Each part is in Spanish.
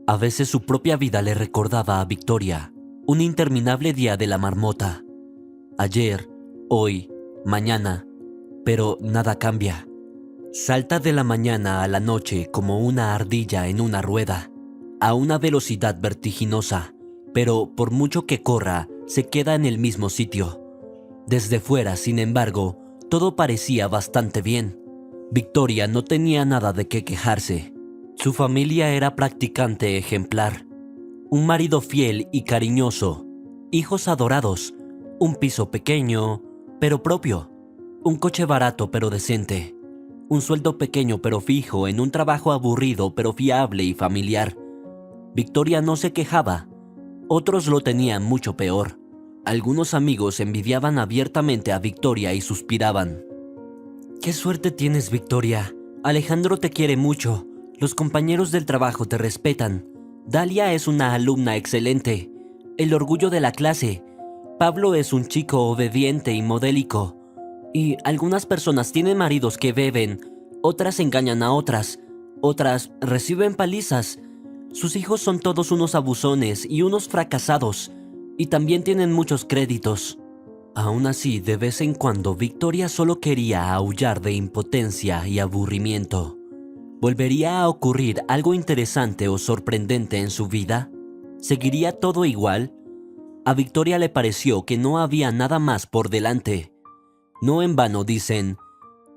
A veces su propia vida le recordaba a Victoria un interminable día de la marmota. Ayer, hoy, mañana, pero nada cambia. Salta de la mañana a la noche como una ardilla en una rueda, a una velocidad vertiginosa, pero por mucho que corra, se queda en el mismo sitio. Desde fuera, sin embargo, todo parecía bastante bien. Victoria no tenía nada de qué quejarse. Su familia era practicante ejemplar. Un marido fiel y cariñoso, hijos adorados, un piso pequeño, pero propio, un coche barato pero decente, un sueldo pequeño pero fijo en un trabajo aburrido pero fiable y familiar. Victoria no se quejaba. Otros lo tenían mucho peor. Algunos amigos envidiaban abiertamente a Victoria y suspiraban. «Qué suerte tienes, Victoria. Alejandro te quiere mucho. Los compañeros del trabajo te respetan. Dalia es una alumna excelente. El orgullo de la clase. Pablo es un chico obediente y modélico. Y algunas personas tienen maridos que beben. Otras engañan a otras. Otras reciben palizas. Sus hijos son todos unos abusones y unos fracasados. Y también tienen muchos créditos». Aún así, de vez en cuando, Victoria solo quería aullar de impotencia y aburrimiento. ¿Volvería a ocurrir algo interesante o sorprendente en su vida? ¿Seguiría todo igual? A Victoria le pareció que no había nada más por delante. No en vano dicen,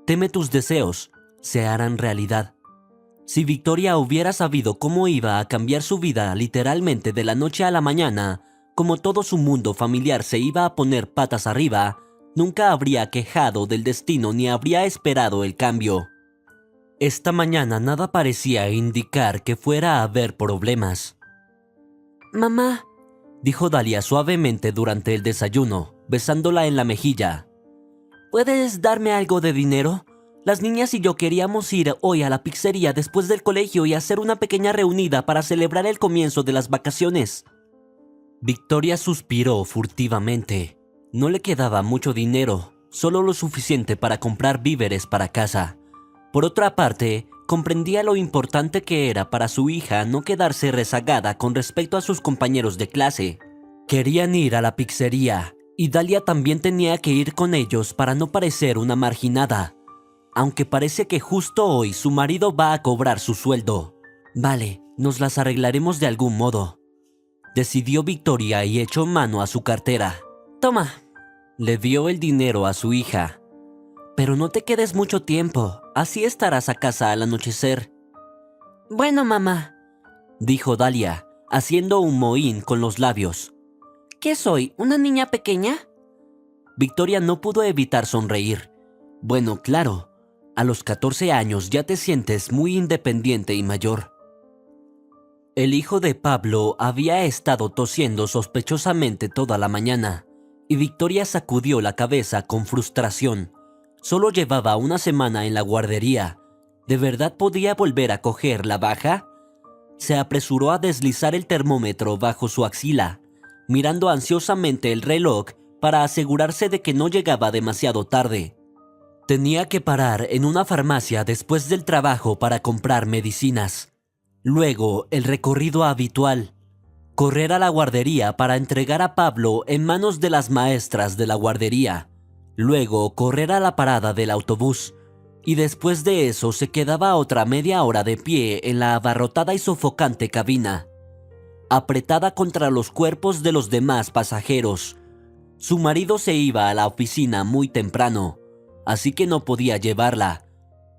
teme tus deseos, se harán realidad. Si Victoria hubiera sabido cómo iba a cambiar su vida literalmente de la noche a la mañana, como todo su mundo familiar se iba a poner patas arriba, nunca habría quejado del destino ni habría esperado el cambio. Esta mañana nada parecía indicar que fuera a haber problemas. «Mamá», dijo Dalia suavemente durante el desayuno, besándola en la mejilla. «¿Puedes darme algo de dinero? Las niñas y yo queríamos ir hoy a la pizzería después del colegio y hacer una pequeña reunida para celebrar el comienzo de las vacaciones». Victoria suspiró furtivamente. No le quedaba mucho dinero, solo lo suficiente para comprar víveres para casa. Por otra parte, comprendía lo importante que era para su hija no quedarse rezagada con respecto a sus compañeros de clase. Querían ir a la pizzería, y Dalia también tenía que ir con ellos para no parecer una marginada. Aunque parece que justo hoy su marido va a cobrar su sueldo. Vale, nos las arreglaremos de algún modo. Decidió Victoria y echó mano a su cartera. «Toma». Le dio el dinero a su hija. «Pero no te quedes mucho tiempo, así estarás a casa al anochecer». «Bueno, mamá», dijo Dalia, haciendo un mohín con los labios. «¿Qué soy, una niña pequeña?» Victoria no pudo evitar sonreír. Bueno, claro, a los 14 años ya te sientes muy independiente y mayor. El hijo de Pablo había estado tosiendo sospechosamente toda la mañana, y Victoria sacudió la cabeza con frustración. Solo llevaba una semana en la guardería. ¿De verdad podía volver a coger la baja? Se apresuró a deslizar el termómetro bajo su axila, mirando ansiosamente el reloj para asegurarse de que no llegaba demasiado tarde. Tenía que parar en una farmacia después del trabajo para comprar medicinas. Luego, el recorrido habitual. Correr a la guardería para entregar a Pablo en manos de las maestras de la guardería. Luego, correr a la parada del autobús. Y después de eso se quedaba otra media hora de pie en la abarrotada y sofocante cabina, apretada contra los cuerpos de los demás pasajeros. Su marido se iba a la oficina muy temprano, así que no podía llevarla.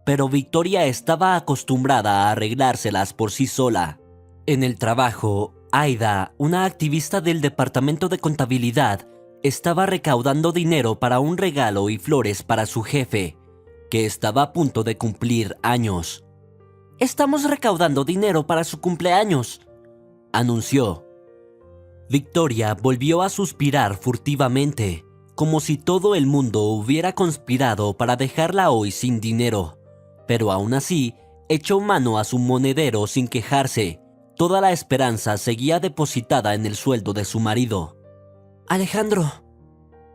Pero Victoria estaba acostumbrada a arreglárselas por sí sola. En el trabajo, Aida, una activista del departamento de contabilidad, estaba recaudando dinero para un regalo y flores para su jefe, que estaba a punto de cumplir años. «Estamos recaudando dinero para su cumpleaños», anunció. Victoria volvió a suspirar furtivamente, como si todo el mundo hubiera conspirado para dejarla hoy sin dinero. Pero aún así, echó mano a su monedero sin quejarse. Toda la esperanza seguía depositada en el sueldo de su marido. «Alejandro».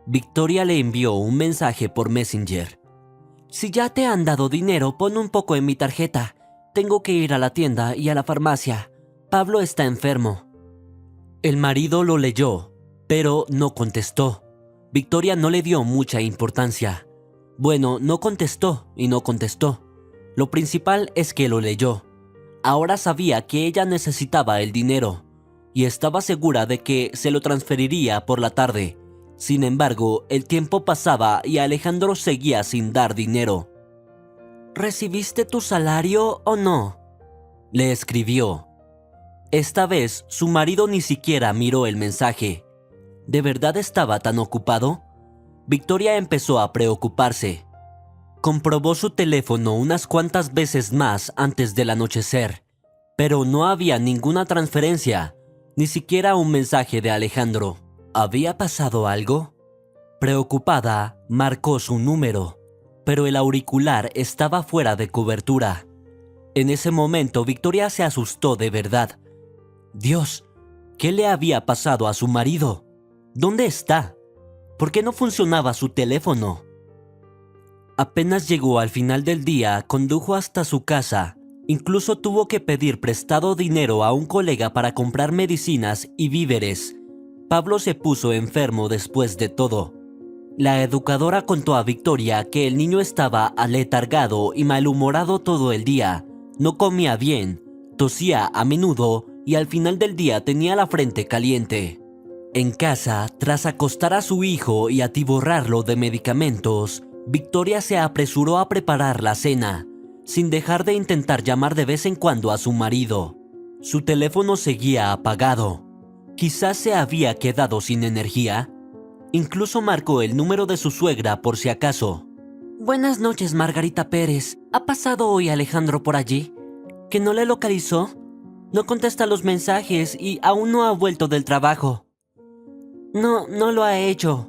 Victoria le envió un mensaje por Messenger. «Si ya te han dado dinero, pon un poco en mi tarjeta. Tengo que ir a la tienda y a la farmacia. Pablo está enfermo. El marido lo leyó, pero no contestó. Victoria no le dio mucha importancia. Bueno, no contestó y no contestó. Lo principal es que lo leyó. Ahora sabía que ella necesitaba el dinero y estaba segura de que se lo transferiría por la tarde. Sin embargo, el tiempo pasaba y Alejandro seguía sin dar dinero. ¿Recibiste tu salario o no?, le escribió. Esta vez, su marido ni siquiera miró el mensaje. ¿De verdad estaba tan ocupado? Victoria empezó a preocuparse. Comprobó su teléfono unas cuantas veces más antes del anochecer, pero no había ninguna transferencia, ni siquiera un mensaje de Alejandro. ¿Había pasado algo? Preocupada, marcó su número, pero el auricular estaba fuera de cobertura. En ese momento, Victoria se asustó de verdad. Dios, ¿qué le había pasado a su marido? ¿Dónde está? ¿Por qué no funcionaba su teléfono? Apenas llegó al final del día, condujo hasta su casa. Incluso tuvo que pedir prestado dinero a un colega para comprar medicinas y víveres. Pablo se puso enfermo después de todo. La educadora contó a Victoria que el niño estaba aletargado y malhumorado todo el día. No comía bien, tosía a menudo y al final del día tenía la frente caliente. En casa, tras acostar a su hijo y atiborrarlo de medicamentos, Victoria se apresuró a preparar la cena, sin dejar de intentar llamar de vez en cuando a su marido. Su teléfono seguía apagado. Quizás se había quedado sin energía. Incluso marcó el número de su suegra por si acaso. Buenas noches, Margarita Pérez. ¿Ha pasado hoy Alejandro por allí? ¿Que no le localizó? No contesta los mensajes y aún no ha vuelto del trabajo. No lo ha hecho,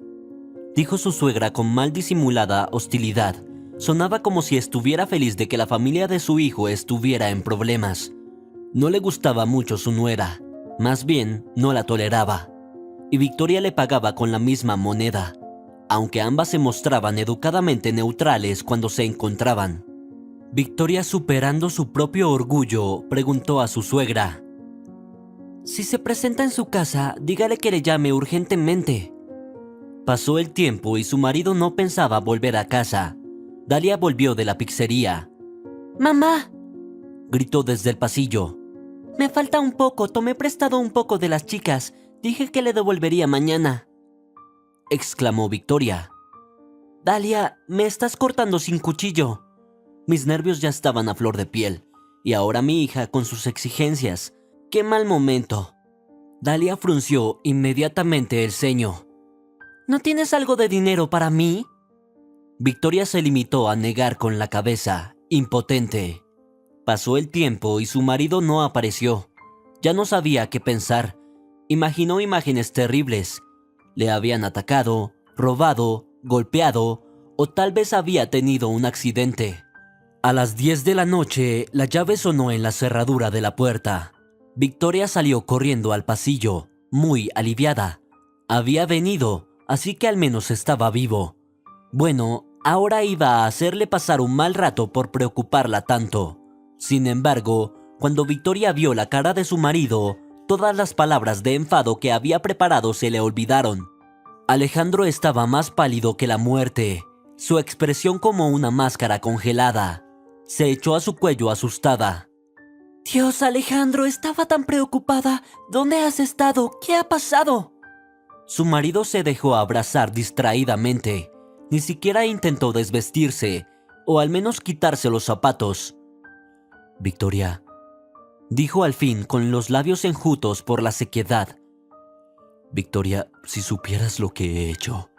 dijo su suegra con mal disimulada hostilidad. Sonaba como si estuviera feliz de que la familia de su hijo estuviera en problemas. No le gustaba mucho su nuera, más bien no la toleraba. Y Victoria le pagaba con la misma moneda, aunque ambas se mostraban educadamente neutrales cuando se encontraban. Victoria, superando su propio orgullo, preguntó a su suegra: si se presenta en su casa, dígale que le llame urgentemente. Pasó el tiempo y su marido no pensaba volver a casa. Dalia volvió de la pizzería. ¡Mamá!, gritó desde el pasillo. Me falta un poco, tomé prestado un poco de las chicas. Dije que le devolvería mañana, exclamó Victoria. Dalia, me estás cortando sin cuchillo. Mis nervios ya estaban a flor de piel, y ahora mi hija con sus exigencias. ¡Qué mal momento! Dalia frunció inmediatamente el ceño. ¿No tienes algo de dinero para mí? Victoria se limitó a negar con la cabeza, impotente. Pasó el tiempo y su marido no apareció. Ya no sabía qué pensar. Imaginó imágenes terribles. Le habían atacado, robado, golpeado, o tal vez había tenido un accidente. A las 10 de la noche, la llave sonó en la cerradura de la puerta. Victoria salió corriendo al pasillo, muy aliviada. Había venido, así que al menos estaba vivo. Bueno, ahora iba a hacerle pasar un mal rato por preocuparla tanto. Sin embargo, cuando Victoria vio la cara de su marido, todas las palabras de enfado que había preparado se le olvidaron. Alejandro estaba más pálido que la muerte, su expresión como una máscara congelada. Se echó a su cuello asustada. Dios, Alejandro, estaba tan preocupada. ¿Dónde has estado? ¿Qué ha pasado? Su marido se dejó abrazar distraídamente. Ni siquiera intentó desvestirse, o al menos quitarse los zapatos. Victoria, dijo al fin con los labios enjutos por la sequedad. Victoria, si supieras lo que he hecho.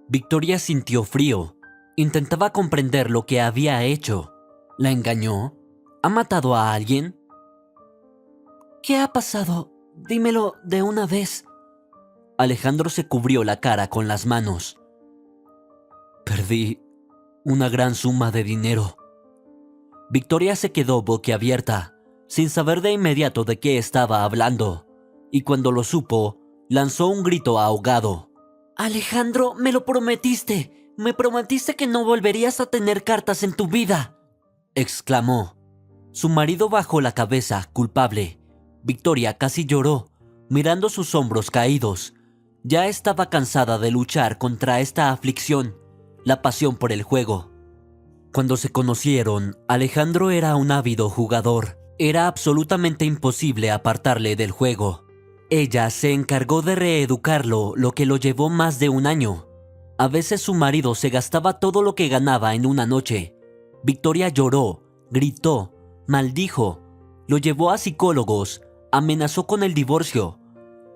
Victoria sintió frío. Intentaba comprender lo que había hecho. ¿La engañó? ¿Ha matado a alguien? ¿Qué ha pasado? Dímelo de una vez. Alejandro se cubrió la cara con las manos. Perdí una gran suma de dinero. Victoria se quedó boquiabierta, sin saber de inmediato de qué estaba hablando, y cuando lo supo, lanzó un grito ahogado. Alejandro, me lo prometiste. Me prometiste que no volverías a tener cartas en tu vida, exclamó. Su marido bajó la cabeza, culpable. Victoria casi lloró, mirando sus hombros caídos. Ya estaba cansada de luchar contra esta aflicción, la pasión por el juego. Cuando se conocieron, Alejandro era un ávido jugador. Era absolutamente imposible apartarle del juego. Ella se encargó de reeducarlo, lo que lo llevó más de un año. A veces su marido se gastaba todo lo que ganaba en una noche. Victoria lloró, gritó, maldijo, lo llevó a psicólogos, amenazó con el divorcio.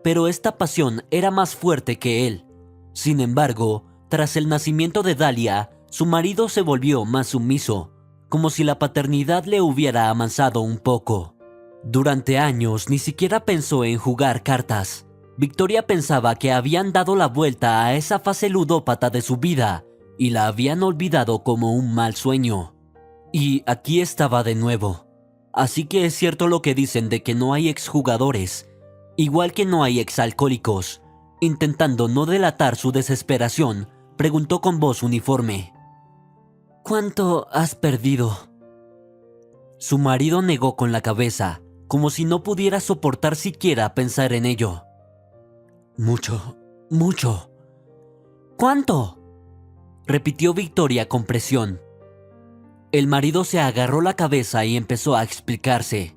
Pero esta pasión era más fuerte que él. Sin embargo, tras el nacimiento de Dalia, su marido se volvió más sumiso, como si la paternidad le hubiera amansado un poco. Durante años ni siquiera pensó en jugar cartas. Victoria pensaba que habían dado la vuelta a esa fase ludópata de su vida y la habían olvidado como un mal sueño. Y aquí estaba de nuevo. Así que es cierto lo que dicen de que no hay exjugadores, igual que no hay exalcohólicos. Intentando no delatar su desesperación, preguntó con voz uniforme: ¿Cuánto has perdido? Su marido negó con la cabeza, como si no pudiera soportar siquiera pensar en ello. Mucho, mucho. ¿Cuánto?, repitió Victoria con presión. El marido se agarró la cabeza y empezó a explicarse.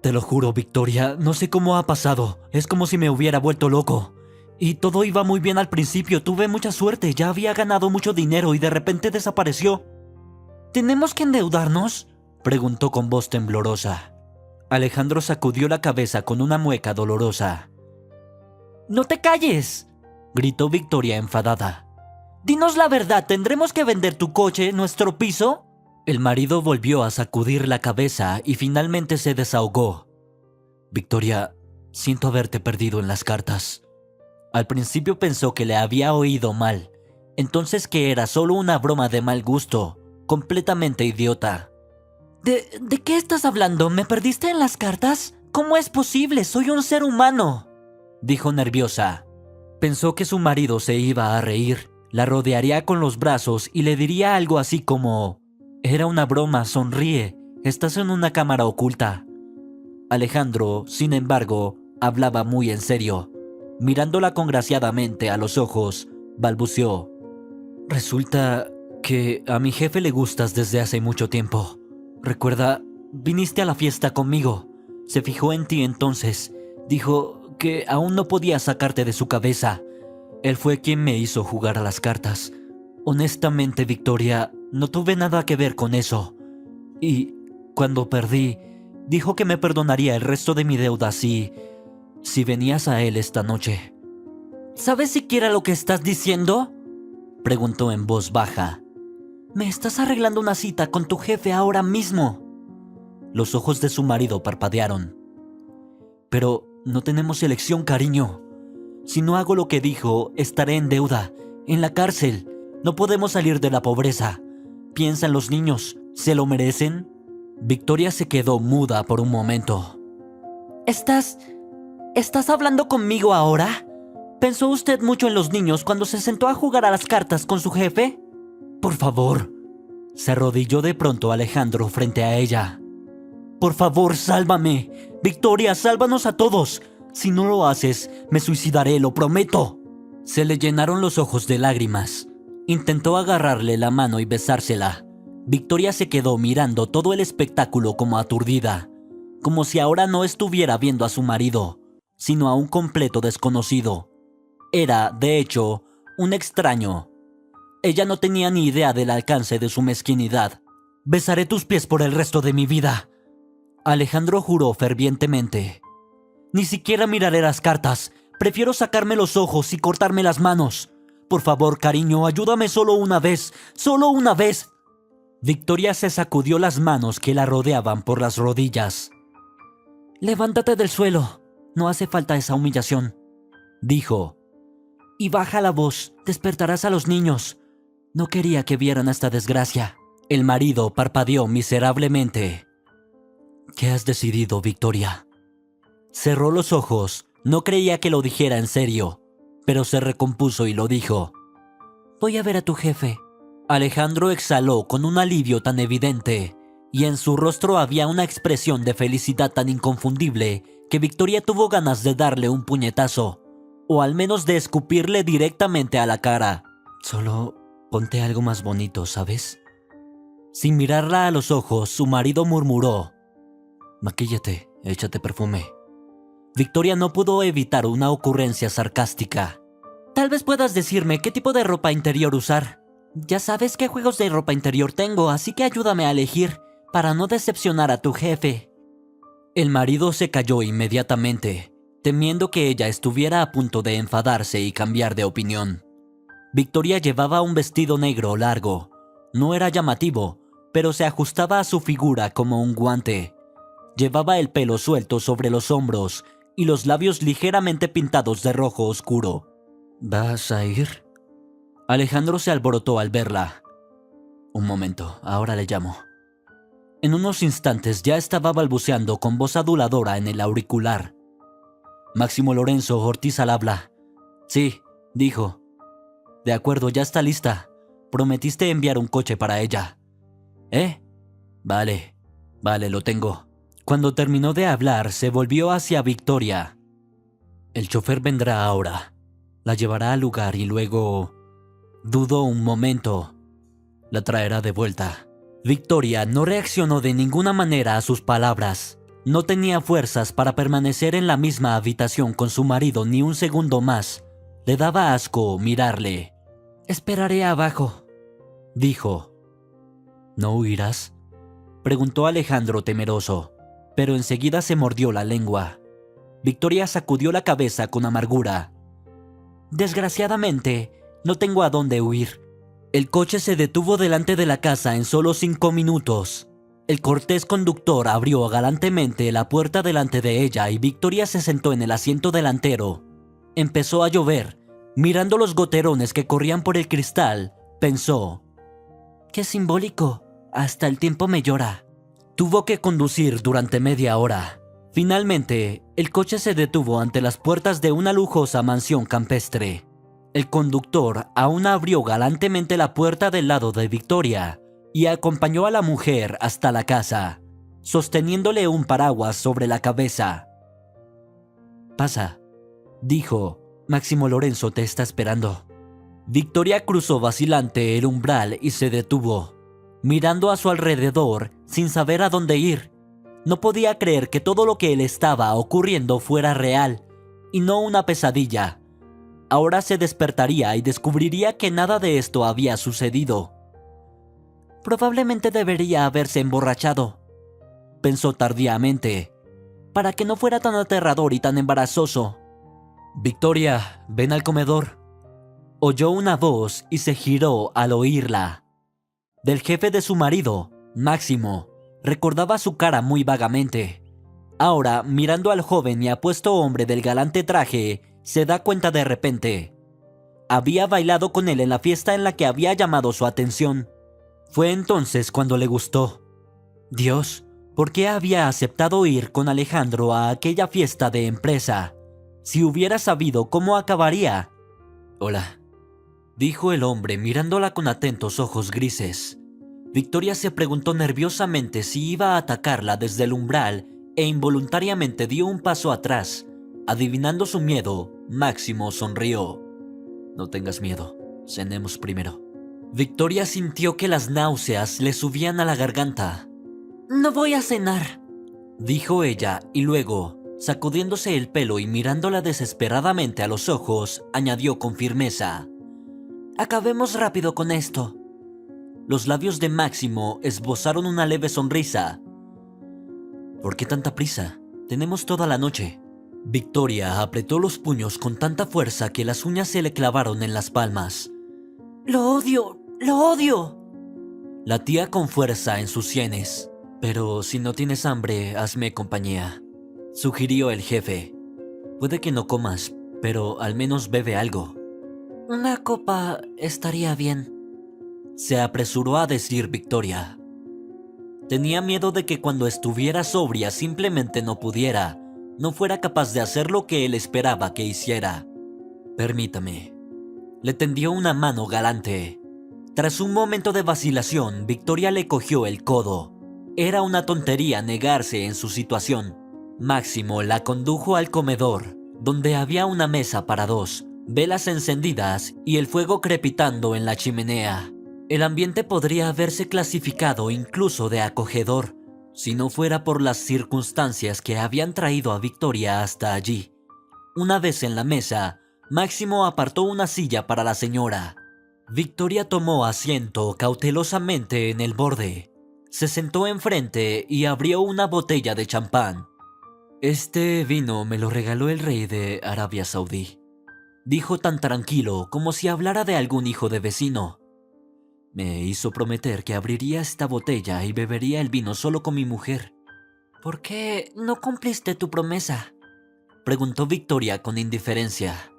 Te lo juro, Victoria, no sé cómo ha pasado. Es como si me hubiera vuelto loco. Y todo iba muy bien al principio, tuve mucha suerte, ya había ganado mucho dinero y de repente desapareció. ¿Tenemos que endeudarnos?, preguntó con voz temblorosa. Alejandro sacudió la cabeza con una mueca dolorosa. ¡No te calles!, gritó Victoria enfadada. Dinos la verdad, ¿tendremos que vender tu coche, nuestro piso? El marido volvió a sacudir la cabeza y finalmente se desahogó. Victoria, siento haberte perdido en las cartas. Al principio pensó que le había oído mal, entonces que era solo una broma de mal gusto, completamente idiota. ¿De qué estás hablando? ¿Me perdiste en las cartas? ¿Cómo es posible? Soy un ser humano, dijo nerviosa. Pensó que su marido se iba a reír, la rodearía con los brazos y le diría algo así como: era una broma, sonríe, estás en una cámara oculta. Alejandro, sin embargo, hablaba muy en serio. Mirándola congraciadamente a los ojos, balbuceó: resulta que a mi jefe le gustas desde hace mucho tiempo. Recuerda, viniste a la fiesta conmigo. Se fijó en ti entonces. Dijo que aún no podía sacarte de su cabeza. Él fue quien me hizo jugar a las cartas. Honestamente, Victoria, no tuve nada que ver con eso. Y cuando perdí, dijo que me perdonaría el resto de mi deuda si venías a él esta noche. ¿Sabes siquiera lo que estás diciendo?, preguntó en voz baja. Me estás arreglando una cita con tu jefe ahora mismo. Los ojos de su marido parpadearon. Pero no tenemos elección, cariño. Si no hago lo que dijo, estaré en deuda, en la cárcel. No podemos salir de la pobreza. Piensa en los niños, ¿se lo merecen? Victoria se quedó muda por un momento. ¿Estás hablando conmigo ahora? ¿Pensó usted mucho en los niños cuando se sentó a jugar a las cartas con su jefe? Por favor. Se arrodilló de pronto Alejandro frente a ella. Por favor, sálvame. Victoria, sálvanos a todos. Si no lo haces, me suicidaré, lo prometo. Se le llenaron los ojos de lágrimas. Intentó agarrarle la mano y besársela. Victoria se quedó mirando todo el espectáculo como aturdida, como si ahora no estuviera viendo a su marido, sino a un completo desconocido. Era, de hecho, un extraño. Ella no tenía ni idea del alcance de su mezquinidad. Besaré tus pies por el resto de mi vida. Alejandro juró fervientemente. Ni siquiera miraré las cartas. Prefiero sacarme los ojos y cortarme las manos. Por favor, cariño, ayúdame solo una vez. ¡Solo una vez! Victoria se sacudió las manos que la rodeaban por las rodillas. Levántate del suelo. No hace falta esa humillación, dijo. Y baja la voz. Despertarás a los niños. No quería que vieran esta desgracia. El marido parpadeó miserablemente. ¿Qué has decidido, Victoria? Cerró los ojos. No creía que lo dijera en serio, pero se recompuso y lo dijo. Voy a ver a tu jefe. Alejandro exhaló con un alivio tan evidente, y en su rostro había una expresión de felicidad tan inconfundible que Victoria tuvo ganas de darle un puñetazo, o al menos de escupirle directamente a la cara. Solo ponte algo más bonito, ¿sabes? Sin mirarla a los ojos, su marido murmuró: maquíllate, échate perfume. Victoria no pudo evitar una ocurrencia sarcástica. Tal vez puedas decirme qué tipo de ropa interior usar. Ya sabes qué juegos de ropa interior tengo, así que ayúdame a elegir para no decepcionar a tu jefe. El marido se calló inmediatamente, temiendo que ella estuviera a punto de enfadarse y cambiar de opinión. Victoria llevaba un vestido negro largo. No era llamativo, pero se ajustaba a su figura como un guante. Llevaba el pelo suelto sobre los hombros y los labios ligeramente pintados de rojo oscuro. ¿Vas a ir? Alejandro se alborotó al verla. Un momento, ahora le llamo. En unos instantes ya estaba balbuceando con voz aduladora en el auricular. Máximo Lorenzo Ortiz al habla. Sí, dijo. De acuerdo, ya está lista. Prometiste enviar un coche para ella. ¿Eh? Vale, lo tengo. Cuando terminó de hablar, se volvió hacia Victoria. El chofer vendrá ahora. La llevará al lugar y luego... Dudó un momento. La traerá de vuelta. Victoria no reaccionó de ninguna manera a sus palabras. No tenía fuerzas para permanecer en la misma habitación con su marido ni un segundo más. Le daba asco mirarle. Esperaré abajo, dijo. ¿No huirás?, preguntó Alejandro temeroso, pero enseguida se mordió la lengua. Victoria sacudió la cabeza con amargura. Desgraciadamente, no tengo a dónde huir. El coche se detuvo delante de la casa en solo 5 minutos. El cortés conductor abrió galantemente la puerta delante de ella y Victoria se sentó en el asiento delantero. Empezó a llover. Mirando los goterones que corrían por el cristal, pensó: ¡qué simbólico! Hasta el tiempo me llora. Tuvo que conducir durante media hora. Finalmente, el coche se detuvo ante las puertas de una lujosa mansión campestre. El conductor aún abrió galantemente la puerta del lado de Victoria y acompañó a la mujer hasta la casa, sosteniéndole un paraguas sobre la cabeza. «Pasa», dijo. «Máximo Lorenzo te está esperando». Victoria cruzó vacilante el umbral y se detuvo, mirando a su alrededor sin saber a dónde ir. No podía creer que todo lo que le estaba ocurriendo fuera real y no una pesadilla. Ahora se despertaría y descubriría que nada de esto había sucedido. Probablemente debería haberse emborrachado, pensó tardíamente, para que no fuera tan aterrador y tan embarazoso. «Victoria, ven al comedor», oyó una voz y se giró al oírla. Del jefe de su marido, Máximo, recordaba su cara muy vagamente. Ahora, mirando al joven y apuesto hombre del galante traje, se da cuenta de repente. Había bailado con él en la fiesta en la que había llamado su atención. Fue entonces cuando le gustó. Dios, ¿por qué había aceptado ir con Alejandro a aquella fiesta de empresa? Si hubiera sabido cómo acabaría. «Hola», dijo el hombre mirándola con atentos ojos grises. Victoria se preguntó nerviosamente si iba a atacarla desde el umbral e involuntariamente dio un paso atrás. Adivinando su miedo, Máximo sonrió. «No tengas miedo, cenemos primero». Victoria sintió que las náuseas le subían a la garganta. «No voy a cenar», dijo ella y luego, sacudiéndose el pelo y mirándola desesperadamente a los ojos, añadió con firmeza: «Acabemos rápido con esto». Los labios de Máximo esbozaron una leve sonrisa. «¿Por qué tanta prisa? Tenemos toda la noche». Victoria apretó los puños con tanta fuerza que las uñas se le clavaron en las palmas. «Lo odio, lo odio», latía con fuerza en sus sienes. «Pero si no tienes hambre, hazme compañía», sugirió el jefe. «Puede que no comas, pero al menos bebe algo». «Una copa estaría bien», se apresuró a decir Victoria. Tenía miedo de que cuando estuviera sobria simplemente no pudiera, no fuera capaz de hacer lo que él esperaba que hiciera. «Permítame». Le tendió una mano galante. Tras un momento de vacilación, Victoria le cogió el codo. Era una tontería negarse en su situación. Máximo la condujo al comedor, donde había una mesa para dos, velas encendidas y el fuego crepitando en la chimenea. El ambiente podría haberse clasificado incluso de acogedor, si no fuera por las circunstancias que habían traído a Victoria hasta allí. Una vez en la mesa, Máximo apartó una silla para la señora. Victoria tomó asiento cautelosamente en el borde. Se sentó enfrente y abrió una botella de champán. «Este vino me lo regaló el rey de Arabia Saudí», dijo tan tranquilo como si hablara de algún hijo de vecino. «Me hizo prometer que abriría esta botella y bebería el vino solo con mi mujer». «¿Por qué no cumpliste tu promesa?», preguntó Victoria con indiferencia.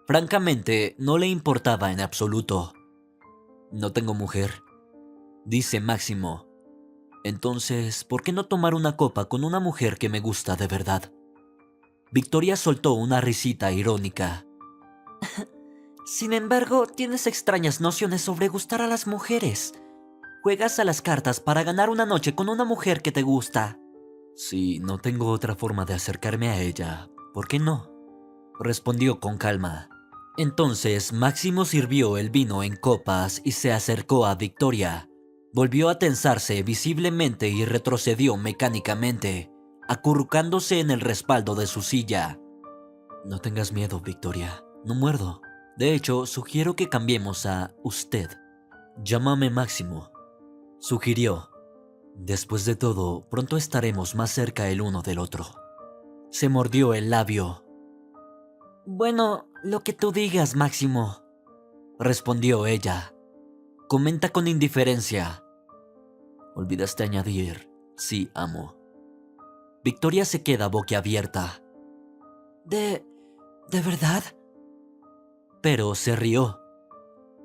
Francamente, no le importaba en absoluto. «No tengo mujer», dice Máximo. «Entonces, ¿por qué no tomar una copa con una mujer que me gusta de verdad?». Victoria soltó una risita irónica. «Sin embargo, tienes extrañas nociones sobre gustar a las mujeres. Juegas a las cartas para ganar una noche con una mujer que te gusta». «Si no tengo otra forma de acercarme a ella, ¿por qué no?», respondió con calma. Entonces Máximo sirvió el vino en copas y se acercó a Victoria. Volvió a tensarse visiblemente y retrocedió mecánicamente, acurrucándose en el respaldo de su silla. «No tengas miedo, Victoria, no muerdo. De hecho, sugiero que cambiemos a usted. Llámame Máximo», sugirió. «Después de todo, pronto estaremos más cerca el uno del otro». Se mordió el labio. «Bueno, lo que tú digas, Máximo», respondió ella. Comenta con indiferencia. «Olvidaste añadir, sí, amo». Victoria se queda boquiabierta. ¿De verdad?» Pero se rió.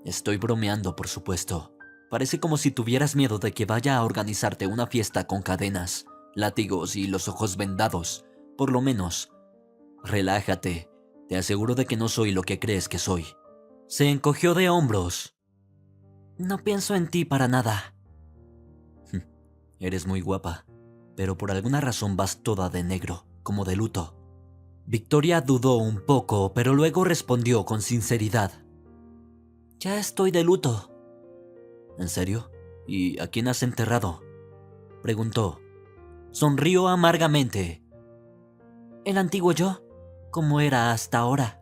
«Estoy bromeando, por supuesto. Parece como si tuvieras miedo de que vaya a organizarte una fiesta con cadenas, látigos y los ojos vendados. Por lo menos, relájate. Te aseguro de que no soy lo que crees que soy». Se encogió de hombros. «No pienso en ti para nada». «Eres muy guapa, pero por alguna razón vas toda de negro, como de luto». Victoria dudó un poco, pero luego respondió con sinceridad. «Ya estoy de luto». «¿En serio? ¿Y a quién has enterrado?», preguntó. Sonrió amargamente. «El antiguo yo, como era hasta ahora».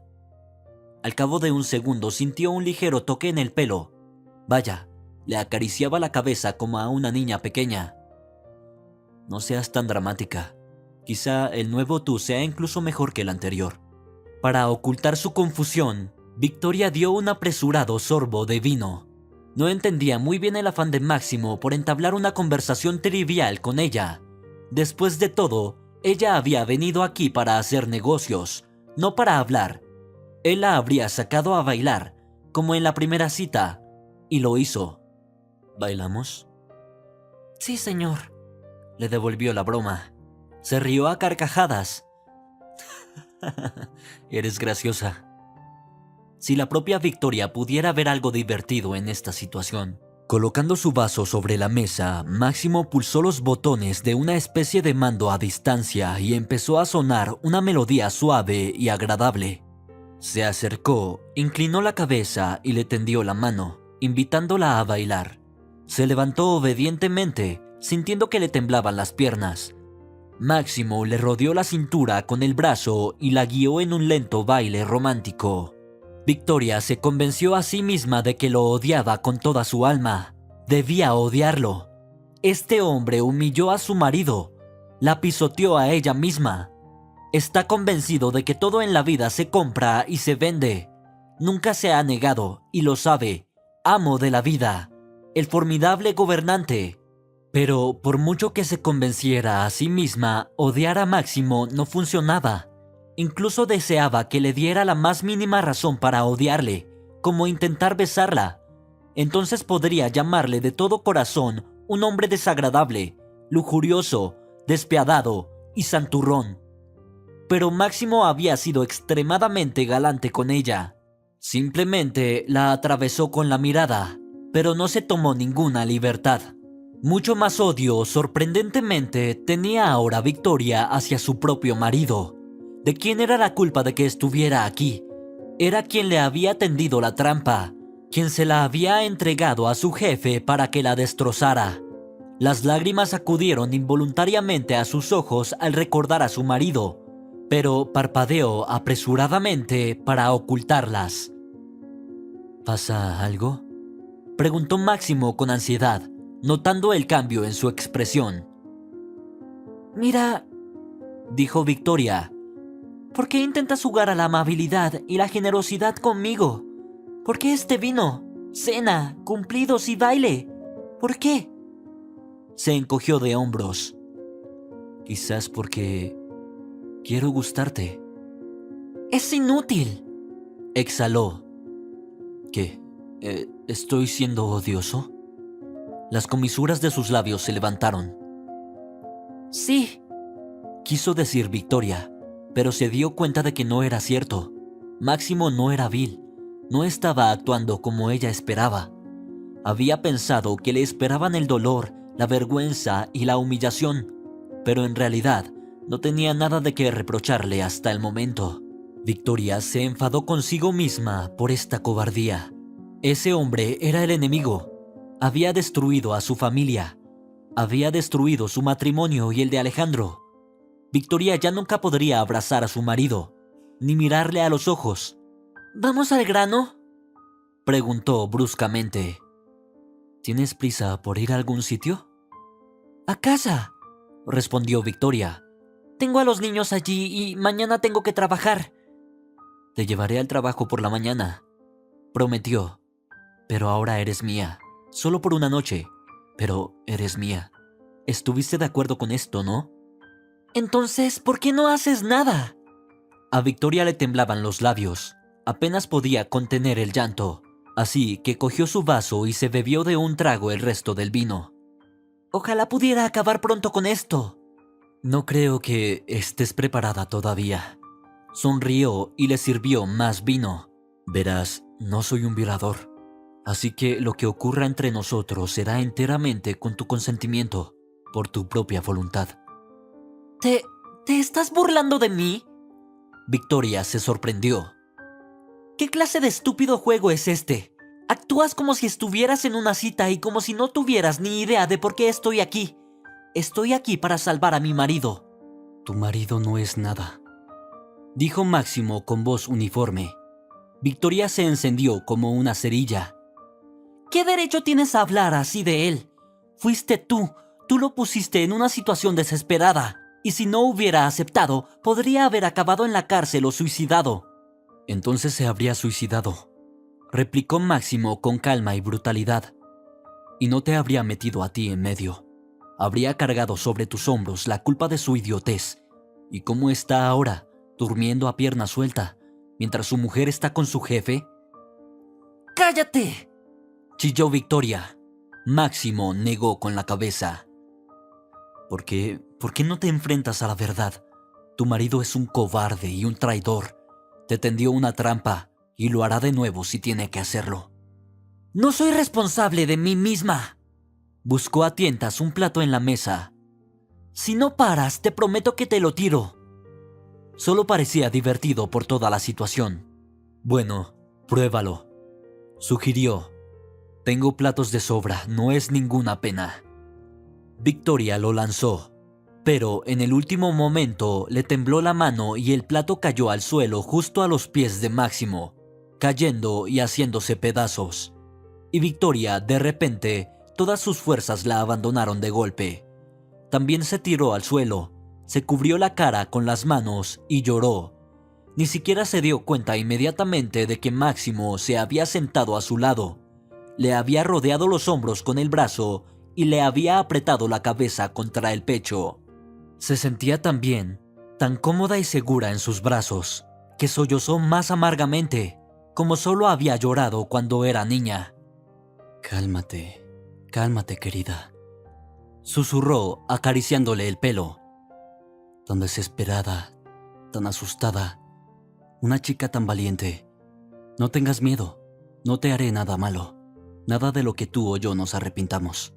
Al cabo de un segundo sintió un ligero toque en el pelo. Vaya, le acariciaba la cabeza como a una niña pequeña. «No seas tan dramática. Quizá el nuevo tú sea incluso mejor que el anterior». Para ocultar su confusión, Victoria dio un apresurado sorbo de vino. No entendía muy bien el afán de Máximo por entablar una conversación trivial con ella. Después de todo, ella había venido aquí para hacer negocios, no para hablar. Él la habría sacado a bailar, como en la primera cita, y lo hizo. ¿Bailamos?». «Sí, señor», le devolvió la broma. Se rió a carcajadas. «Eres graciosa». Si la propia Victoria pudiera ver algo divertido en esta situación. Colocando su vaso sobre la mesa, Máximo pulsó los botones de una especie de mando a distancia y empezó a sonar una melodía suave y agradable. Se acercó, inclinó la cabeza y le tendió la mano, invitándola a bailar. Se levantó obedientemente, sintiendo que le temblaban las piernas. Máximo le rodeó la cintura con el brazo y la guió en un lento baile romántico. Victoria se convenció a sí misma de que lo odiaba con toda su alma. Debía odiarlo. Este hombre humilló a su marido, la pisoteó a ella misma. Está convencido de que todo en la vida se compra y se vende. Nunca se ha negado, y lo sabe, amo de la vida, el formidable gobernante. Pero por mucho que se convenciera a sí misma, odiar a Máximo no funcionaba. Incluso deseaba que le diera la más mínima razón para odiarle, como intentar besarla. Entonces podría llamarle de todo corazón un hombre desagradable, lujurioso, despiadado y santurrón. Pero Máximo había sido extremadamente galante con ella. Simplemente la atravesó con la mirada, pero no se tomó ninguna libertad. Mucho más odio, sorprendentemente, tenía ahora Victoria hacia su propio marido. ¿De quién era la culpa de que estuviera aquí? Era quien le había tendido la trampa, quien se la había entregado a su jefe para que la destrozara. Las lágrimas acudieron involuntariamente a sus ojos al recordar a su marido, pero parpadeó apresuradamente para ocultarlas. ¿Pasa algo?, preguntó Máximo con ansiedad, notando el cambio en su expresión. Mira, dijo Victoria, ¿por qué intentas jugar a la amabilidad y la generosidad conmigo? ¿Por qué este vino, cena, cumplidos y baile? ¿Por qué? Se encogió de hombros. Quizás porque quiero gustarte. Es inútil, exhaló. ¿Qué? ¿Estoy siendo odioso? Las comisuras de sus labios se levantaron. Sí, quiso decir Victoria, pero se dio cuenta de que no era cierto. Máximo no era vil, no estaba actuando como ella esperaba. Había pensado que le esperaban el dolor, la vergüenza y la humillación, pero en realidad no tenía nada de qué reprocharle hasta el momento. Victoria se enfadó consigo misma por esta cobardía. Ese hombre era el enemigo. Había destruido a su familia. Había destruido su matrimonio y el de Alejandro. Victoria ya nunca podría abrazar a su marido, ni mirarle a los ojos. ¿Vamos al grano?, preguntó bruscamente. ¿Tienes prisa por ir a algún sitio? A casa, respondió Victoria. Tengo a los niños allí y mañana tengo que trabajar. Te llevaré al trabajo por la mañana, prometió. Pero ahora eres mía, solo por una noche, pero eres mía. ¿Estuviste de acuerdo con esto, no? Entonces, ¿por qué no haces nada? A Victoria le temblaban los labios. Apenas podía contener el llanto, así que cogió su vaso y se bebió de un trago el resto del vino. Ojalá pudiera acabar pronto con esto. No creo que estés preparada todavía. Sonrió y le sirvió más vino. Verás, no soy un violador, así que lo que ocurra entre nosotros será enteramente con tu consentimiento, por tu propia voluntad. ¿Te estás burlando de mí? Victoria se sorprendió. ¿Qué clase de estúpido juego es este? Actúas como si estuvieras en una cita y como si no tuvieras ni idea de por qué estoy aquí. Estoy aquí para salvar a mi marido. Tu marido no es nada, dijo Máximo con voz uniforme. Victoria se encendió como una cerilla. ¿Qué derecho tienes a hablar así de él? Fuiste tú lo pusiste en una situación desesperada, y si no hubiera aceptado, podría haber acabado en la cárcel o suicidado. Entonces se habría suicidado, replicó Máximo con calma y brutalidad. Y no te habría metido a ti en medio. Habría cargado sobre tus hombros la culpa de su idiotez. ¿Y cómo está ahora, durmiendo a pierna suelta, mientras su mujer está con su jefe? ¡Cállate!, chilló Victoria. Máximo negó con la cabeza. ¿Por qué no te enfrentas a la verdad? Tu marido es un cobarde y un traidor. Te tendió una trampa y lo hará de nuevo si tiene que hacerlo. No soy responsable de mí misma. Buscó a tientas un plato en la mesa. Si no paras, te prometo que te lo tiro. Solo parecía divertido por toda la situación. Bueno, pruébalo, sugirió. Tengo platos de sobra, no es ninguna pena. Victoria lo lanzó, pero en el último momento le tembló la mano y el plato cayó al suelo justo a los pies de Máximo, cayendo y haciéndose pedazos. Y Victoria, de repente, todas sus fuerzas la abandonaron de golpe. También se tiró al suelo, se cubrió la cara con las manos y lloró. Ni siquiera se dio cuenta inmediatamente de que Máximo se había sentado a su lado. Le había rodeado los hombros con el brazo y le había apretado la cabeza contra el pecho. Se sentía tan bien, tan cómoda y segura en sus brazos, que sollozó más amargamente, como solo había llorado cuando era niña. Cálmate, cálmate, querida, susurró acariciándole el pelo. Tan desesperada, tan asustada, una chica tan valiente. No tengas miedo, no te haré nada malo, nada de lo que tú o yo nos arrepintamos.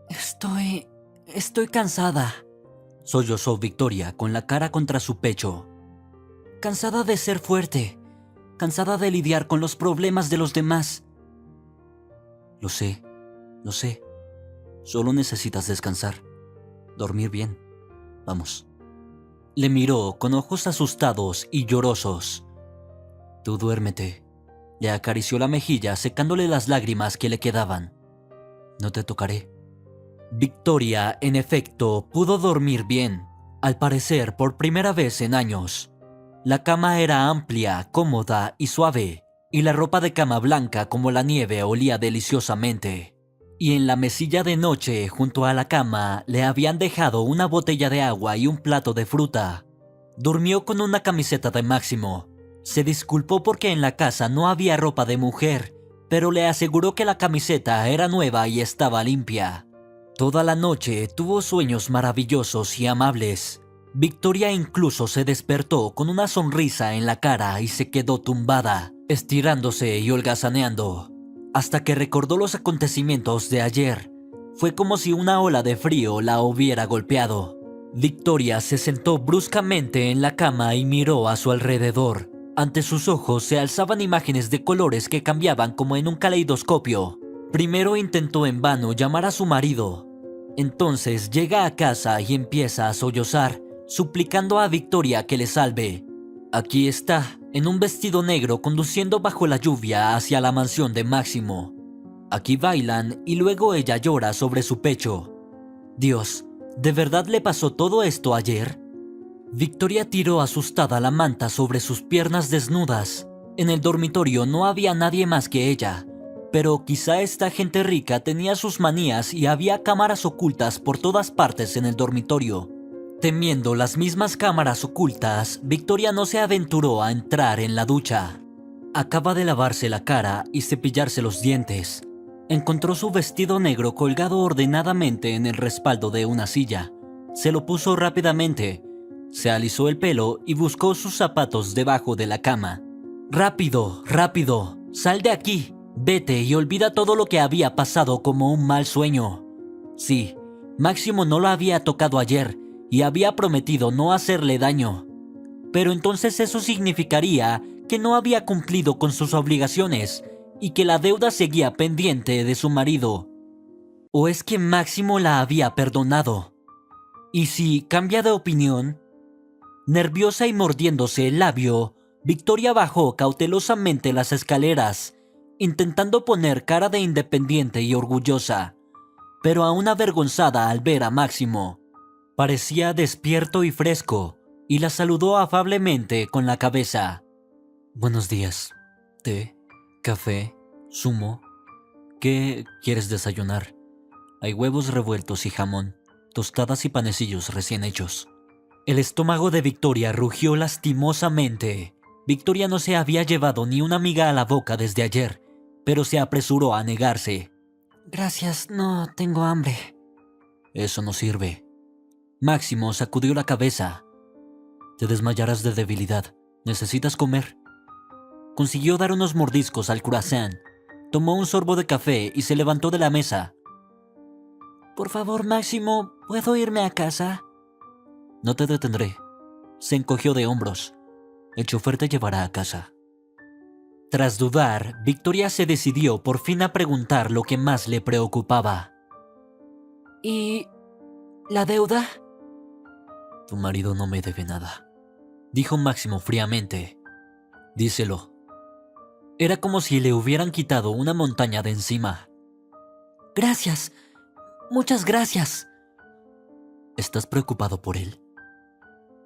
Estoy cansada, sollozó Victoria con la cara contra su pecho. Cansada de ser fuerte, cansada de lidiar con los problemas de los demás. Lo sé. Solo necesitas descansar, dormir bien. Vamos. Le miró con ojos asustados y llorosos. Tú duérmete. Le acarició la mejilla secándole las lágrimas que le quedaban. No te tocaré. Victoria, en efecto, pudo dormir bien, al parecer por primera vez en años. La cama era amplia, cómoda y suave, y la ropa de cama blanca como la nieve olía deliciosamente. Y en la mesilla de noche, junto a la cama, le habían dejado una botella de agua y un plato de fruta. Durmió con una camiseta de Máximo. Se disculpó porque en la casa no había ropa de mujer, pero le aseguró que la camiseta era nueva y estaba limpia. Toda la noche tuvo sueños maravillosos y amables. Victoria incluso se despertó con una sonrisa en la cara y se quedó tumbada, estirándose y holgazaneando, hasta que recordó los acontecimientos de ayer. Fue como si una ola de frío la hubiera golpeado. Victoria se sentó bruscamente en la cama y miró a su alrededor. Ante sus ojos se alzaban imágenes de colores que cambiaban como en un caleidoscopio. Primero intentó en vano llamar a su marido. Entonces llega a casa y empieza a sollozar, suplicando a Victoria que le salve. Aquí está, en un vestido negro conduciendo bajo la lluvia hacia la mansión de Máximo. Aquí bailan y luego ella llora sobre su pecho. Dios, ¿de verdad le pasó todo esto ayer? Victoria tiró asustada la manta sobre sus piernas desnudas. En el dormitorio no había nadie más que ella, pero quizá esta gente rica tenía sus manías y había cámaras ocultas por todas partes en el dormitorio. Temiendo las mismas cámaras ocultas, Victoria no se aventuró a entrar en la ducha. Acaba de lavarse la cara y cepillarse los dientes. Encontró su vestido negro colgado ordenadamente en el respaldo de una silla. Se lo puso rápidamente. Se alisó el pelo y buscó sus zapatos debajo de la cama. ¡Rápido, rápido! ¡Sal de aquí! Vete y olvida todo lo que había pasado como un mal sueño. Sí, Máximo no lo había tocado ayer y había prometido no hacerle daño. Pero entonces eso significaría que no había cumplido con sus obligaciones y que la deuda seguía pendiente de su marido. ¿O es que Máximo la había perdonado? ¿Y si cambia de opinión? Nerviosa y mordiéndose el labio, Victoria bajó cautelosamente las escaleras, intentando poner cara de independiente y orgullosa, pero aún avergonzada al ver a Máximo. Parecía despierto y fresco, y la saludó afablemente con la cabeza. Buenos días. ¿Té? ¿Café? ¿Zumo? ¿Qué quieres desayunar? Hay huevos revueltos y jamón, tostadas y panecillos recién hechos. El estómago de Victoria rugió lastimosamente. Victoria no se había llevado ni una miga a la boca desde ayer, pero se apresuró a negarse. Gracias, no tengo hambre. Eso no sirve. Máximo sacudió la cabeza. Te desmayarás de debilidad. Necesitas comer. Consiguió dar unos mordiscos al croissant. Tomó un sorbo de café y se levantó de la mesa. Por favor, Máximo, ¿puedo irme a casa? No te detendré. Se encogió de hombros. El chofer te llevará a casa. Tras dudar, Victoria se decidió por fin a preguntar lo que más le preocupaba. ¿Y la deuda? Tu marido no me debe nada, dijo Máximo fríamente. Díselo. Era como si le hubieran quitado una montaña de encima. Gracias. Muchas gracias. ¿Estás preocupado por él?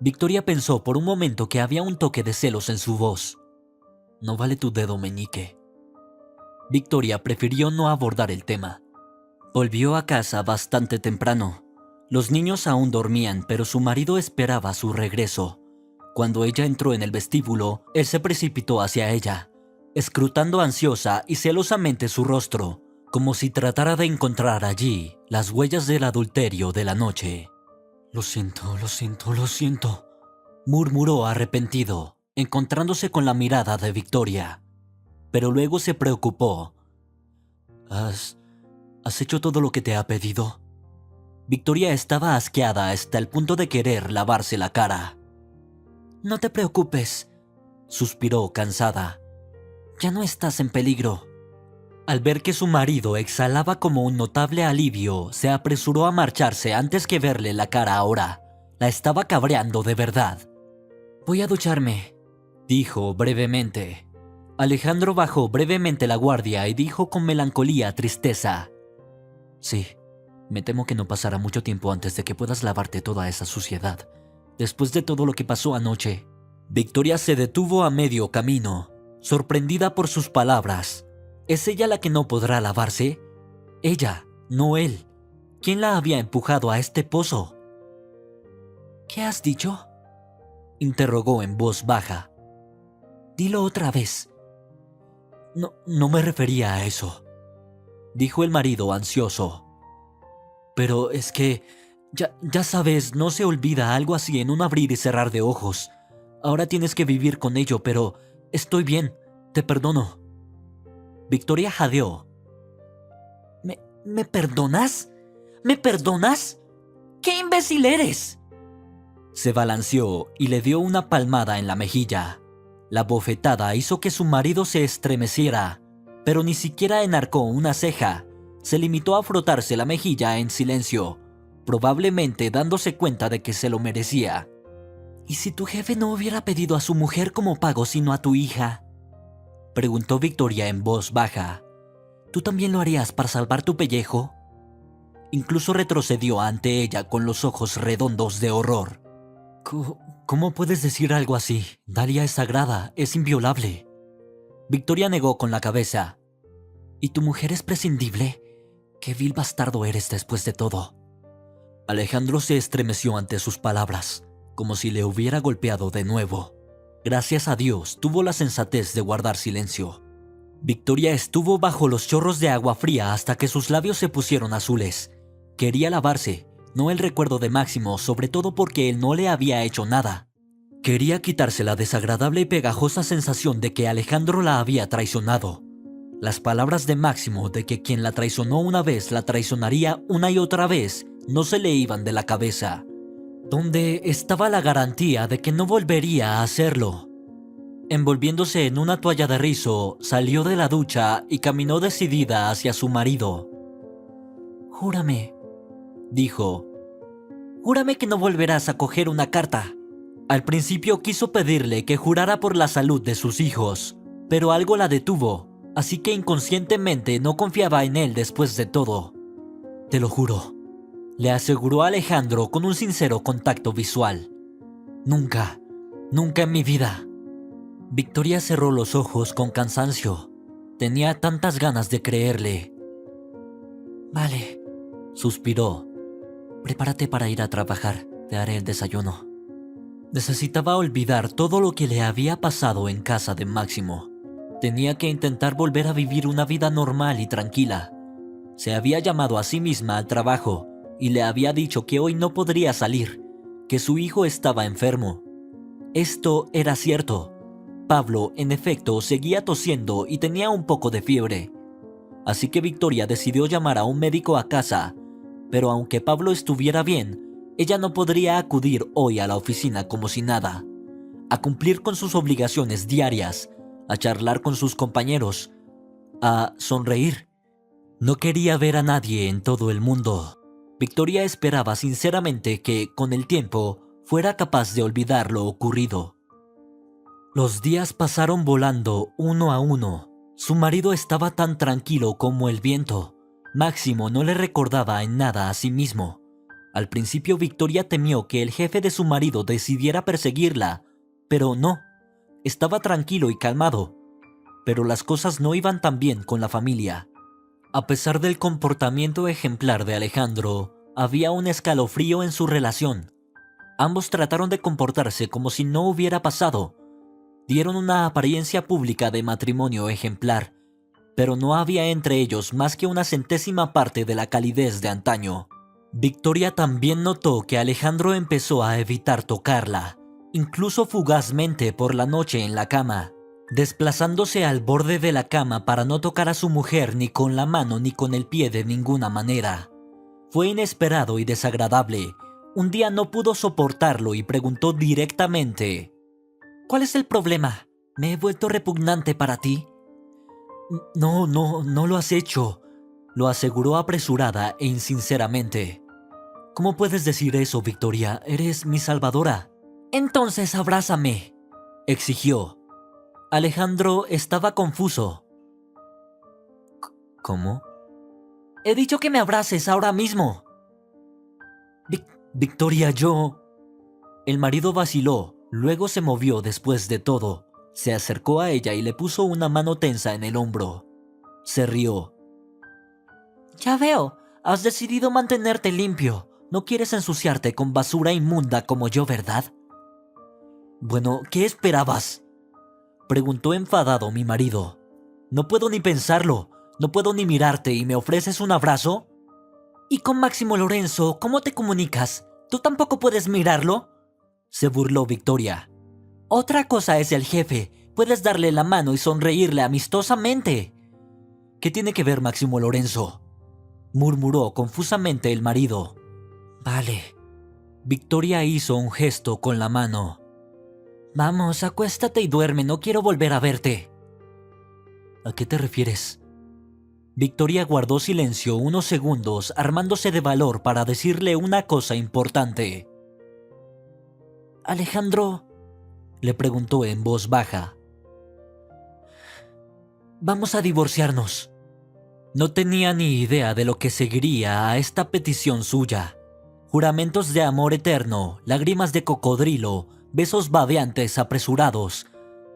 Victoria pensó por un momento que había un toque de celos en su voz. No vale tu dedo meñique. Victoria prefirió no abordar el tema. Volvió a casa bastante temprano. Los niños aún dormían, pero su marido esperaba su regreso. Cuando ella entró en el vestíbulo, él se precipitó hacia ella, escrutando ansiosa y celosamente su rostro, como si tratara de encontrar allí las huellas del adulterio de la noche. Lo siento, murmuró arrepentido, encontrándose con la mirada de Victoria. Pero luego se preocupó. ¿Has hecho todo lo que te ha pedido? Victoria estaba asqueada hasta el punto de querer lavarse la cara. «No te preocupes», suspiró cansada. «Ya no estás en peligro». Al ver que su marido exhalaba como un notable alivio, se apresuró a marcharse antes que verle la cara ahora. La estaba cabreando de verdad. «Voy a ducharme», dijo brevemente. Alejandro bajó brevemente la guardia y dijo con melancolía tristeza: «Sí, me temo que no pasará mucho tiempo antes de que puedas lavarte toda esa suciedad. Después de todo lo que pasó anoche». Victoria se detuvo a medio camino, sorprendida por sus palabras. ¿Es ella la que no podrá lavarse? Ella, no él. ¿Quién la había empujado a este pozo? «¿Qué has dicho?», interrogó en voz baja. «Dilo otra vez». No me refería a eso», dijo el marido ansioso. «Pero es que, ya sabes, no se olvida algo así en un abrir y cerrar de ojos. Ahora tienes que vivir con ello, pero estoy bien, te perdono». Victoria jadeó. ¿Me perdonas? ¿Me perdonas? ¡Qué imbécil eres!». Se balanceó y le dio una palmada en la mejilla. La bofetada hizo que su marido se estremeciera, pero ni siquiera enarcó una ceja. Se limitó a frotarse la mejilla en silencio, probablemente dándose cuenta de que se lo merecía. «¿Y si tu jefe no hubiera pedido a su mujer como pago sino a tu hija?», preguntó Victoria en voz baja. «¿Tú también lo harías para salvar tu pellejo?». Incluso retrocedió ante ella con los ojos redondos de horror. ¿Cómo puedes decir algo así? Dalia es sagrada, es inviolable». Victoria negó con la cabeza. «¿Y tu mujer es prescindible? Qué vil bastardo eres después de todo». Alejandro se estremeció ante sus palabras, como si le hubiera golpeado de nuevo. Gracias a Dios, tuvo la sensatez de guardar silencio. Victoria estuvo bajo los chorros de agua fría hasta que sus labios se pusieron azules. Quería lavarse, no el recuerdo de Máximo, sobre todo porque él no le había hecho nada. Quería quitarse la desagradable y pegajosa sensación de que Alejandro la había traicionado. Las palabras de Máximo de que quien la traicionó una vez la traicionaría una y otra vez no se le iban de la cabeza. ¿Dónde estaba la garantía de que no volvería a hacerlo? Envolviéndose en una toalla de rizo, salió de la ducha y caminó decidida hacia su marido. «Júrame», dijo. «Júrame que no volverás a coger una carta». Al principio quiso pedirle que jurara por la salud de sus hijos, pero algo la detuvo, así que inconscientemente no confiaba en él después de todo. «Te lo juro», le aseguró Alejandro con un sincero contacto visual. «Nunca, nunca en mi vida». Victoria cerró los ojos con cansancio. Tenía tantas ganas de creerle. «Vale», suspiró. «Prepárate para ir a trabajar, te haré el desayuno». Necesitaba olvidar todo lo que le había pasado en casa de Máximo. Tenía que intentar volver a vivir una vida normal y tranquila. Se había llamado a sí misma al trabajo y le había dicho que hoy no podría salir, que su hijo estaba enfermo. Esto era cierto. Pablo, en efecto, seguía tosiendo y tenía un poco de fiebre. Así que Victoria decidió llamar a un médico a casa, pero aunque Pablo estuviera bien, ella no podría acudir hoy a la oficina como si nada, a cumplir con sus obligaciones diarias, a charlar con sus compañeros, a sonreír. No quería ver a nadie en todo el mundo. Victoria esperaba sinceramente que, con el tiempo, fuera capaz de olvidar lo ocurrido. Los días pasaron volando uno a uno. Su marido estaba tan tranquilo como el viento. Máximo no le recordaba en nada a sí mismo. Al principio Victoria temió que el jefe de su marido decidiera perseguirla, pero no. Estaba tranquilo y calmado. Pero las cosas no iban tan bien con la familia. A pesar del comportamiento ejemplar de Alejandro, había un escalofrío en su relación. Ambos trataron de comportarse como si no hubiera pasado. Dieron una apariencia pública de matrimonio ejemplar, pero no había entre ellos más que una centésima parte de la calidez de antaño. Victoria también notó que Alejandro empezó a evitar tocarla, incluso fugazmente por la noche en la cama, desplazándose al borde de la cama para no tocar a su mujer ni con la mano ni con el pie de ninguna manera. Fue inesperado y desagradable. Un día no pudo soportarlo y preguntó directamente: ¿cuál es el problema? ¿Me he vuelto repugnante para ti? No lo has hecho, lo aseguró apresurada e insinceramente. ¿Cómo puedes decir eso, Victoria? Eres mi salvadora. Entonces abrázame, exigió. Alejandro estaba confuso. ¿Cómo? He dicho que me abraces ahora mismo. Victoria, yo... El marido vaciló, luego se movió después de todo. Se acercó a ella y le puso una mano tensa en el hombro. Se rió. Ya veo, has decidido mantenerte limpio. No quieres ensuciarte con basura inmunda como yo, ¿verdad? Bueno, ¿qué esperabas? Preguntó enfadado mi marido. No puedo ni pensarlo, no puedo ni mirarte y me ofreces un abrazo. ¿Y con Máximo Lorenzo, cómo te comunicas? ¿Tú tampoco puedes mirarlo? Se burló Victoria. Otra cosa es el jefe. Puedes darle la mano y sonreírle amistosamente. ¿Qué tiene que ver Máximo Lorenzo? Murmuró confusamente el marido. Vale. Victoria hizo un gesto con la mano. Vamos, acuéstate y duerme, no quiero volver a verte. ¿A qué te refieres? Victoria guardó silencio unos segundos, armándose de valor para decirle una cosa importante. Alejandro, le preguntó en voz baja. Vamos a divorciarnos. No tenía ni idea de lo que seguiría a esta petición suya. Juramentos de amor eterno, lágrimas de cocodrilo, besos babeantes apresurados.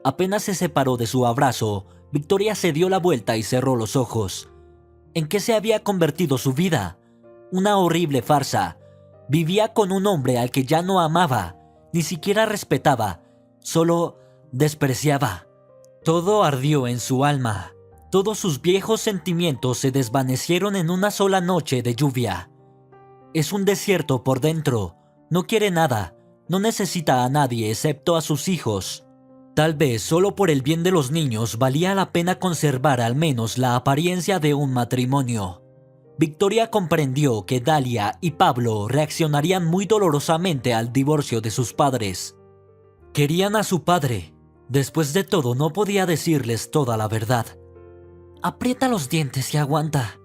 Apenas se separó de su abrazo, Victoria se dio la vuelta y cerró los ojos. ¿En qué se había convertido su vida? Una horrible farsa. Vivía con un hombre al que ya no amaba, ni siquiera respetaba, solo despreciaba. Todo ardió en su alma. Todos sus viejos sentimientos se desvanecieron en una sola noche de lluvia. Es un desierto por dentro. No quiere nada. No necesita a nadie excepto a sus hijos. Tal vez solo por el bien de los niños valía la pena conservar al menos la apariencia de un matrimonio. Victoria comprendió que Dalia y Pablo reaccionarían muy dolorosamente al divorcio de sus padres. Querían a su padre. Después de todo, no podía decirles toda la verdad. Aprieta los dientes y aguanta,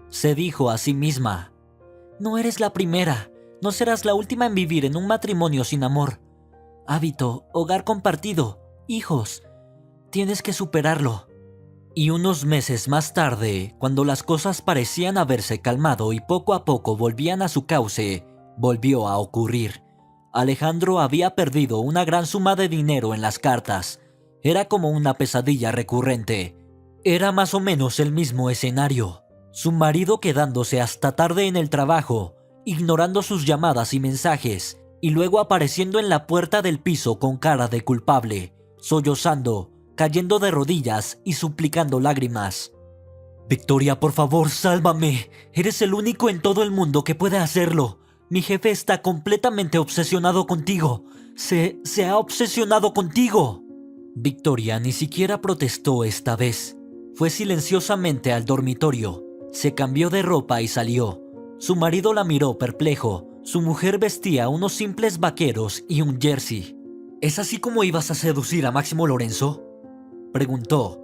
se dijo a sí misma. No eres la primera, no serás la última en vivir en un matrimonio sin amor. Hábito, hogar compartido, hijos. Tienes que superarlo. Y unos meses más tarde, cuando las cosas parecían haberse calmado y poco a poco volvían a su cauce, volvió a ocurrir. Alejandro había perdido una gran suma de dinero en las cartas. Era como una pesadilla recurrente. Era más o menos el mismo escenario. Su marido quedándose hasta tarde en el trabajo, ignorando sus llamadas y mensajes, y luego apareciendo en la puerta del piso con cara de culpable, sollozando, cayendo de rodillas y suplicando lágrimas. Victoria, por favor, sálvame. Eres el único en todo el mundo que puede hacerlo. Mi jefe está completamente obsesionado contigo. Se ha obsesionado contigo. Victoria ni siquiera protestó esta vez. Fue silenciosamente al dormitorio, se cambió de ropa y salió. Su marido la miró perplejo. Su mujer vestía unos simples vaqueros y un jersey. ¿Es así como ibas a seducir a Máximo Lorenzo?, preguntó.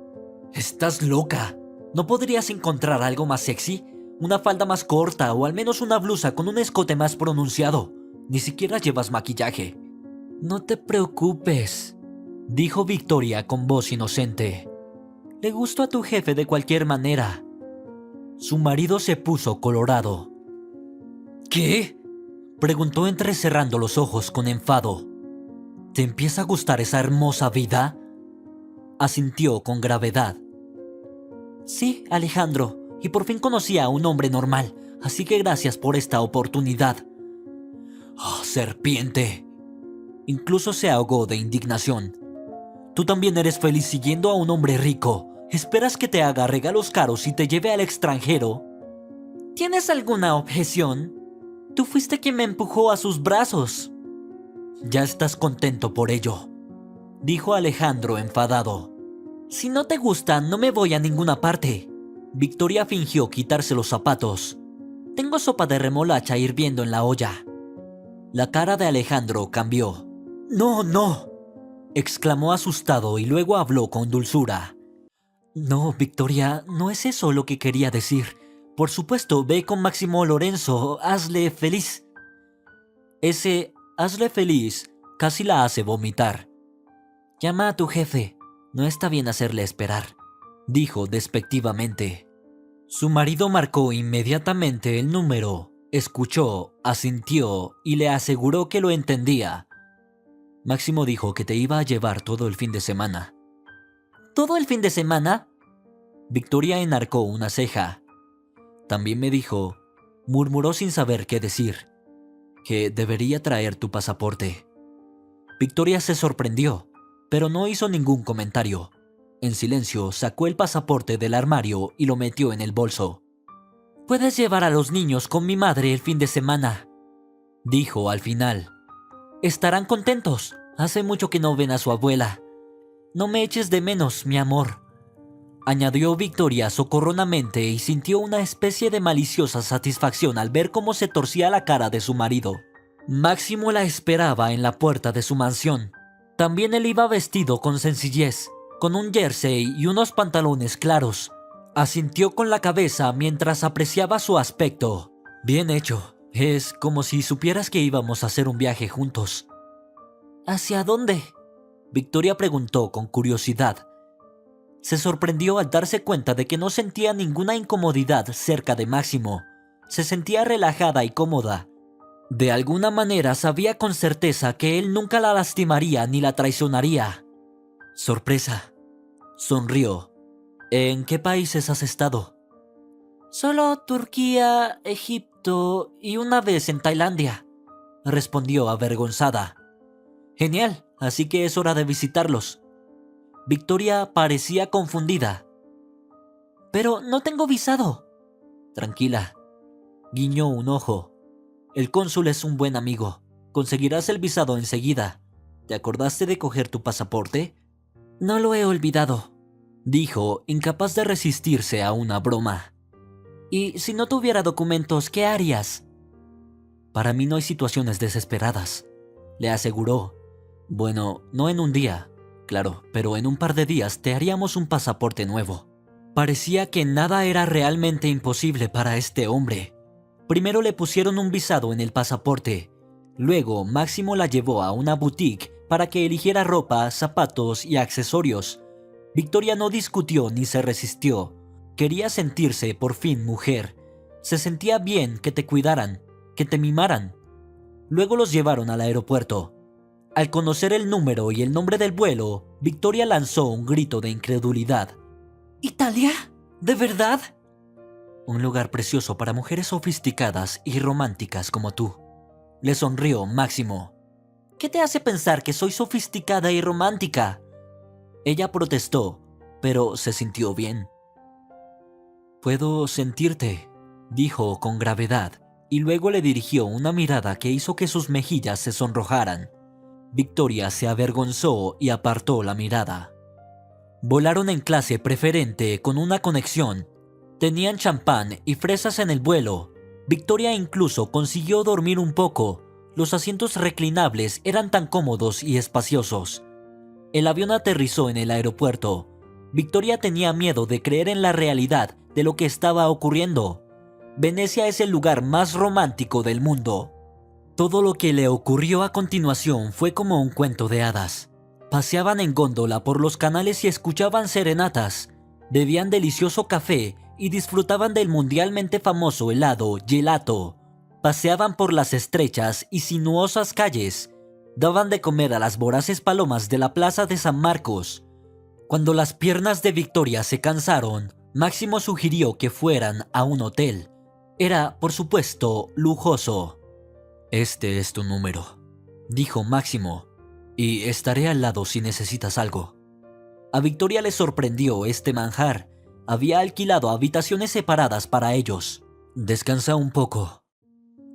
Estás loca. ¿No podrías encontrar algo más sexy? Una falda más corta o al menos una blusa con un escote más pronunciado. Ni siquiera llevas maquillaje. No te preocupes, dijo Victoria con voz inocente. Le gusto a tu jefe de cualquier manera. Su marido se puso colorado. ¿Qué?, preguntó entrecerrando los ojos con enfado. ¿Te empieza a gustar esa hermosa vida?, asintió con gravedad. Sí, Alejandro, y por fin conocí a un hombre normal, así que gracias por esta oportunidad. ¡Oh, serpiente! Incluso se ahogó de indignación. Tú también eres feliz siguiendo a un hombre rico. ¿Esperas que te haga regalos caros y te lleve al extranjero? ¿Tienes alguna objeción? Tú fuiste quien me empujó a sus brazos. Ya estás contento por ello, dijo Alejandro enfadado. Si no te gusta, no me voy a ninguna parte. Victoria fingió quitarse los zapatos. Tengo sopa de remolacha hirviendo en la olla. La cara de Alejandro cambió. No, no, exclamó asustado y luego habló con dulzura. No, Victoria, no es eso lo que quería decir. Por supuesto, ve con Máximo Lorenzo, hazle feliz. Ese hazle feliz casi la hace vomitar. Llama a tu jefe, no está bien hacerle esperar, dijo despectivamente. Su marido marcó inmediatamente el número, escuchó, asintió y le aseguró que lo entendía. Máximo dijo que te iba a llevar todo el fin de semana. ¿Todo el fin de semana? Victoria enarcó una ceja. También me dijo, murmuró sin saber qué decir, que debería traer tu pasaporte. Victoria se sorprendió, pero no hizo ningún comentario. En silencio sacó el pasaporte del armario y lo metió en el bolso. Puedes llevar a los niños con mi madre el fin de semana, dijo al final. Estarán contentos, hace mucho que no ven a su abuela. No me eches de menos, mi amor, añadió Victoria socorronamente y sintió una especie de maliciosa satisfacción al ver cómo se torcía la cara de su marido. Máximo la esperaba en la puerta de su mansión. También él iba vestido con sencillez, con un jersey y unos pantalones claros. Asintió con la cabeza mientras apreciaba su aspecto. Bien hecho, es como si supieras que íbamos a hacer un viaje juntos. ¿Hacia dónde? Victoria preguntó con curiosidad. Se sorprendió al darse cuenta de que no sentía ninguna incomodidad cerca de Máximo. Se sentía relajada y cómoda. De alguna manera sabía con certeza que él nunca la lastimaría ni la traicionaría. Sorpresa. Sonrió. ¿En qué países has estado? Solo Turquía, Egipto y una vez en Tailandia, respondió avergonzada. Genial, así que es hora de visitarlos. Victoria parecía confundida. Pero no tengo visado. Tranquila. Guiñó un ojo. El cónsul es un buen amigo. Conseguirás el visado enseguida. ¿Te acordaste de coger tu pasaporte? No lo he olvidado, dijo, incapaz de resistirse a una broma. ¿Y si no tuviera documentos, qué harías? Para mí no hay situaciones desesperadas, le aseguró. Bueno, no en un día, claro, pero en un par de días te haríamos un pasaporte nuevo. Parecía que nada era realmente imposible para este hombre. Primero le pusieron un visado en el pasaporte. Luego, Máximo la llevó a una boutique para que eligiera ropa, zapatos y accesorios. Victoria no discutió ni se resistió. Quería sentirse por fin mujer. Se sentía bien que te cuidaran, que te mimaran. Luego los llevaron al aeropuerto. Al conocer el número y el nombre del vuelo, Victoria lanzó un grito de incredulidad. ¿Italia? ¿De verdad? Un lugar precioso para mujeres sofisticadas y románticas como tú. Le sonrió Máximo. ¿Qué te hace pensar que soy sofisticada y romántica? Ella protestó, pero se sintió bien. Puedo sentirte, dijo con gravedad, y luego le dirigió una mirada que hizo que sus mejillas se sonrojaran. Victoria se avergonzó y apartó la mirada. Volaron en clase preferente con una conexión. Tenían champán y fresas en el vuelo. Victoria incluso consiguió dormir un poco. Los asientos reclinables eran tan cómodos y espaciosos. El avión aterrizó en el aeropuerto. Victoria tenía miedo de creer en la realidad de lo que estaba ocurriendo. Venecia es el lugar más romántico del mundo. Todo lo que le ocurrió a continuación fue como un cuento de hadas. Paseaban en góndola por los canales y escuchaban serenatas. Bebían delicioso café y disfrutaban del mundialmente famoso helado gelato. Paseaban por las estrechas y sinuosas calles. Daban de comer a las voraces palomas de la plaza de San Marcos. Cuando las piernas de Victoria se cansaron, Máximo sugirió que fueran a un hotel. Era, por supuesto, lujoso. Este es tu número, dijo Máximo, y estaré al lado si necesitas algo. A Victoria le sorprendió este manjar. Había alquilado habitaciones separadas para ellos. Descansa un poco,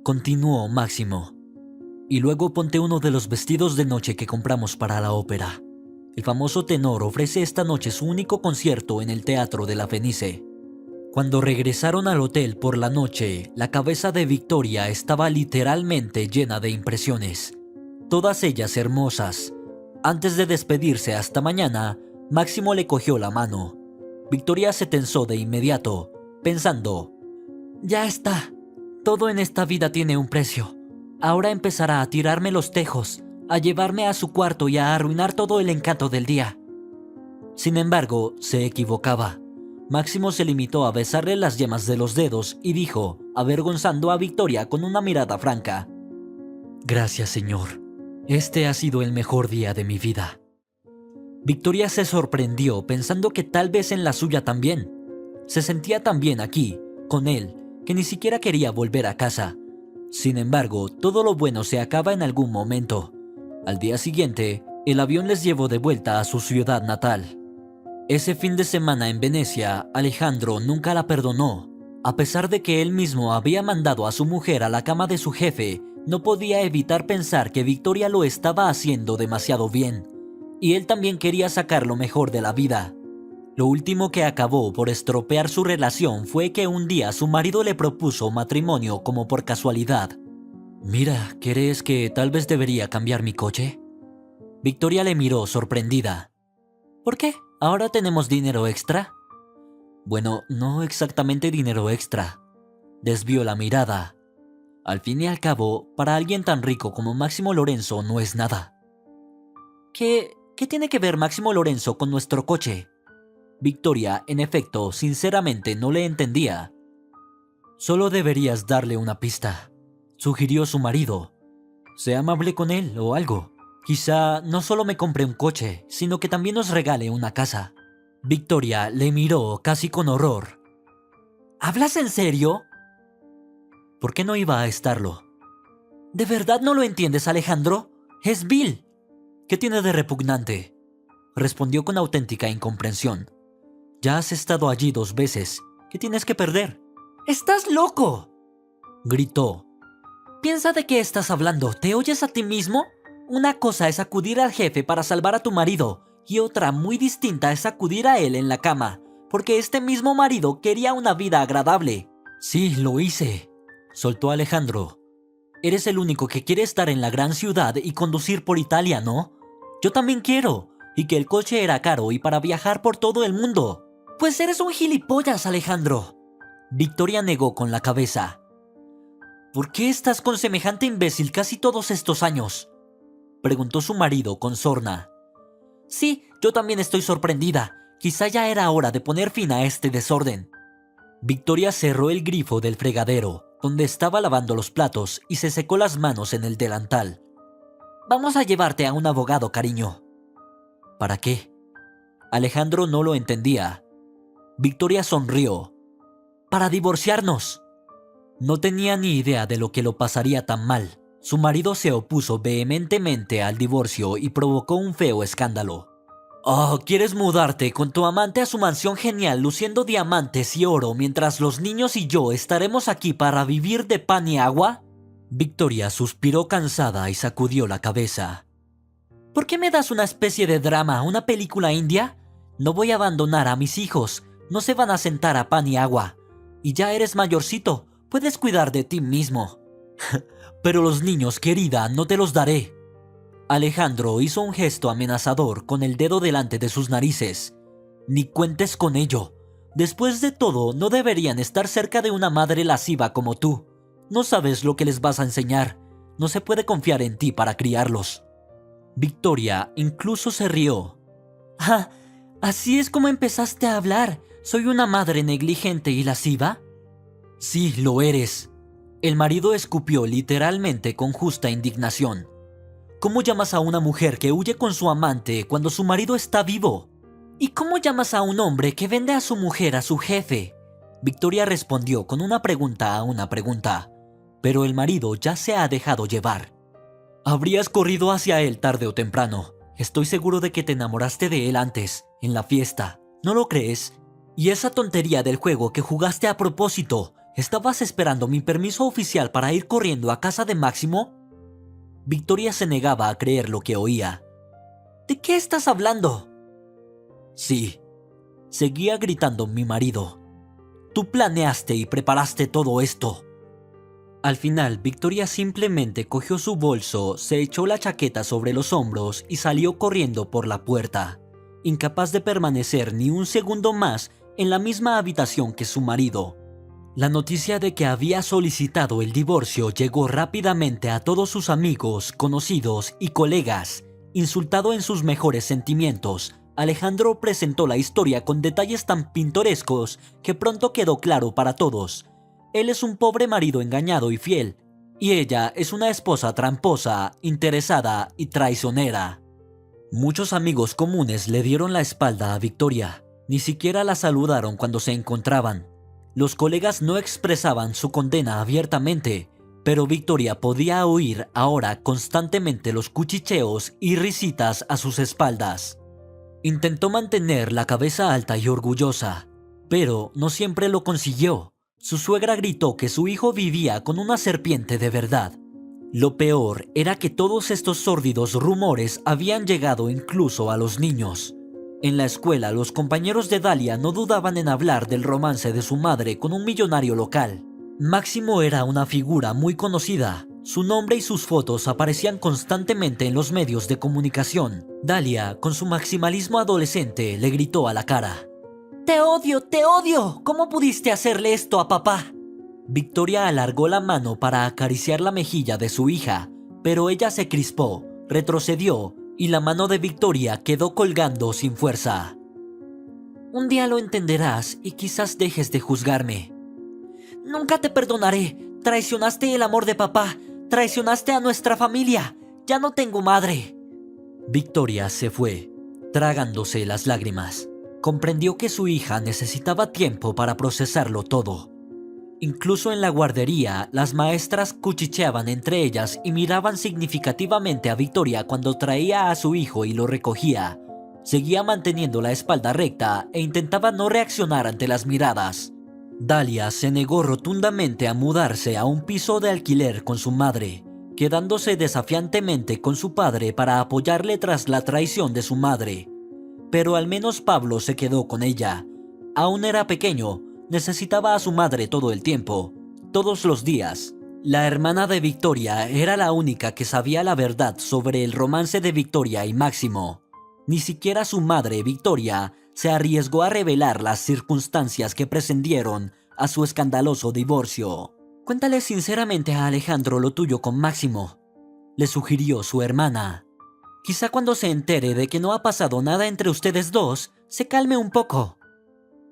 continuó Máximo, y luego ponte uno de los vestidos de noche que compramos para la ópera. El famoso tenor ofrece esta noche su único concierto en el Teatro de la Fenice. Cuando regresaron al hotel por la noche, la cabeza de Victoria estaba literalmente llena de impresiones, todas ellas hermosas. Antes de despedirse hasta mañana, Máximo le cogió la mano. Victoria se tensó de inmediato, pensando: ya está, todo en esta vida tiene un precio. Ahora empezará a tirarme los tejos, a llevarme a su cuarto y a arruinar todo el encanto del día. Sin embargo, se equivocaba. Máximo se limitó a besarle las yemas de los dedos y dijo, avergonzando a Victoria con una mirada franca: gracias, señor. Este ha sido el mejor día de mi vida. Victoria se sorprendió pensando que tal vez en la suya también. Se sentía tan bien aquí, con él, que ni siquiera quería volver a casa. Sin embargo, todo lo bueno se acaba en algún momento. Al día siguiente, el avión les llevó de vuelta a su ciudad natal. Ese fin de semana en Venecia, Alejandro nunca la perdonó. A pesar de que él mismo había mandado a su mujer a la cama de su jefe, no podía evitar pensar que Victoria lo estaba haciendo demasiado bien. Y él también quería sacar lo mejor de la vida. Lo último que acabó por estropear su relación fue que un día su marido le propuso matrimonio como por casualidad. Mira, ¿crees que tal vez debería cambiar mi coche? Victoria le miró sorprendida. ¿Por qué? ¿Ahora tenemos dinero extra? Bueno, no exactamente dinero extra. Desvió la mirada. Al fin y al cabo, para alguien tan rico como Máximo Lorenzo no es nada. ¿Qué tiene que ver Máximo Lorenzo con nuestro coche? Victoria, en efecto, sinceramente no le entendía. Solo deberías darle una pista, sugirió su marido. Sé amable con él o algo. Quizá no solo me compre un coche, sino que también nos regale una casa. Victoria le miró casi con horror. ¿Hablas en serio? ¿Por qué no iba a estarlo? ¿De verdad no lo entiendes, Alejandro? Es vil. ¿Qué tiene de repugnante? Respondió con auténtica incomprensión. Ya has estado allí 2 veces. ¿Qué tienes que perder? ¡Estás loco!, gritó. Piensa de qué estás hablando. ¿Te oyes a ti mismo? Una cosa es acudir al jefe para salvar a tu marido y otra muy distinta es acudir a él en la cama, porque este mismo marido quería una vida agradable. Sí, lo hice, soltó Alejandro. Eres el único que quiere estar en la gran ciudad y conducir por Italia, ¿no? Yo también quiero, y que el coche era caro y para viajar por todo el mundo. Pues eres un gilipollas, Alejandro. Victoria negó con la cabeza. ¿Por qué estás con semejante imbécil casi todos estos años?, preguntó su marido con sorna. Sí, yo también estoy sorprendida. Quizá ya era hora de poner fin a este desorden. Victoria cerró el grifo del fregadero, donde estaba lavando los platos, y se secó las manos en el delantal. Vamos a llevarte a un abogado, cariño. ¿Para qué? Alejandro no lo entendía. Victoria sonrió. Para divorciarnos. No tenía ni idea de lo que lo pasaría tan mal. Su marido se opuso vehementemente al divorcio y provocó un feo escándalo. Oh, ¿quieres mudarte con tu amante a su mansión genial luciendo diamantes y oro mientras los niños y yo estaremos aquí para vivir de pan y agua? Victoria suspiró cansada y sacudió la cabeza. ¿Por qué me das una especie de drama, una película india? No voy a abandonar a mis hijos, no se van a sentar a pan y agua. Y ya eres mayorcito, puedes cuidar de ti mismo. Pero los niños, querida, no te los daré. Alejandro hizo un gesto amenazador con el dedo delante de sus narices. Ni cuentes con ello. Después de todo, no deberían estar cerca de una madre lasciva como tú. No sabes lo que les vas a enseñar. No se puede confiar en ti para criarlos. Victoria incluso se rió. Ah, ¿así es como empezaste a hablar? ¿Soy una madre negligente y lasciva? Sí, lo eres. El marido escupió literalmente con justa indignación. ¿Cómo llamas a una mujer que huye con su amante cuando su marido está vivo? ¿Y cómo llamas a un hombre que vende a su mujer a su jefe? Victoria respondió con una pregunta a una pregunta, pero el marido ya se ha dejado llevar. Habrías corrido hacia él tarde o temprano. Estoy seguro de que te enamoraste de él antes, en la fiesta. ¿No lo crees? Y esa tontería del juego que jugaste a propósito, ¿estabas esperando mi permiso oficial para ir corriendo a casa de Máximo? Victoria se negaba a creer lo que oía. ¿De qué estás hablando? Sí, seguía gritando mi marido. Tú planeaste y preparaste todo esto. Al final, Victoria simplemente cogió su bolso, se echó la chaqueta sobre los hombros y salió corriendo por la puerta, incapaz de permanecer ni un segundo más en la misma habitación que su marido. La noticia de que había solicitado el divorcio llegó rápidamente a todos sus amigos, conocidos y colegas. Insultado en sus mejores sentimientos, Alejandro presentó la historia con detalles tan pintorescos que pronto quedó claro para todos. Él es un pobre marido engañado y fiel, y ella es una esposa tramposa, interesada y traicionera. Muchos amigos comunes le dieron la espalda a Victoria, ni siquiera la saludaron cuando se encontraban. Los colegas no expresaban su condena abiertamente, pero Victoria podía oír ahora constantemente los cuchicheos y risitas a sus espaldas. Intentó mantener la cabeza alta y orgullosa, pero no siempre lo consiguió. Su suegra gritó que su hijo vivía con una serpiente de verdad. Lo peor era que todos estos sórdidos rumores habían llegado incluso a los niños. En la escuela, los compañeros de Dalia no dudaban en hablar del romance de su madre con un millonario local. Máximo era una figura muy conocida. Su nombre y sus fotos aparecían constantemente en los medios de comunicación. Dalia, con su maximalismo adolescente, le gritó a la cara: ¡Te odio, te odio! ¿Cómo pudiste hacerle esto a papá? Victoria alargó la mano para acariciar la mejilla de su hija, pero ella se crispó, retrocedió y la mano de Victoria quedó colgando sin fuerza. Un día lo entenderás y quizás dejes de juzgarme. Nunca te perdonaré. Traicionaste el amor de papá. Traicionaste a nuestra familia. Ya no tengo madre. Victoria se fue, tragándose las lágrimas. Comprendió que su hija necesitaba tiempo para procesarlo todo. Incluso en la guardería, las maestras cuchicheaban entre ellas y miraban significativamente a Victoria cuando traía a su hijo y lo recogía. Seguía manteniendo la espalda recta e intentaba no reaccionar ante las miradas. Dalia se negó rotundamente a mudarse a un piso de alquiler con su madre, quedándose desafiantemente con su padre para apoyarle tras la traición de su madre. Pero al menos Pablo se quedó con ella. Aún era pequeño, necesitaba a su madre todo el tiempo, todos los días. La hermana de Victoria era la única que sabía la verdad sobre el romance de Victoria y Máximo. Ni siquiera su madre, Victoria, se arriesgó a revelar las circunstancias que precedieron a su escandaloso divorcio. Cuéntale sinceramente a Alejandro lo tuyo con Máximo, le sugirió su hermana. Quizá cuando se entere de que no ha pasado nada entre ustedes dos, se calme un poco.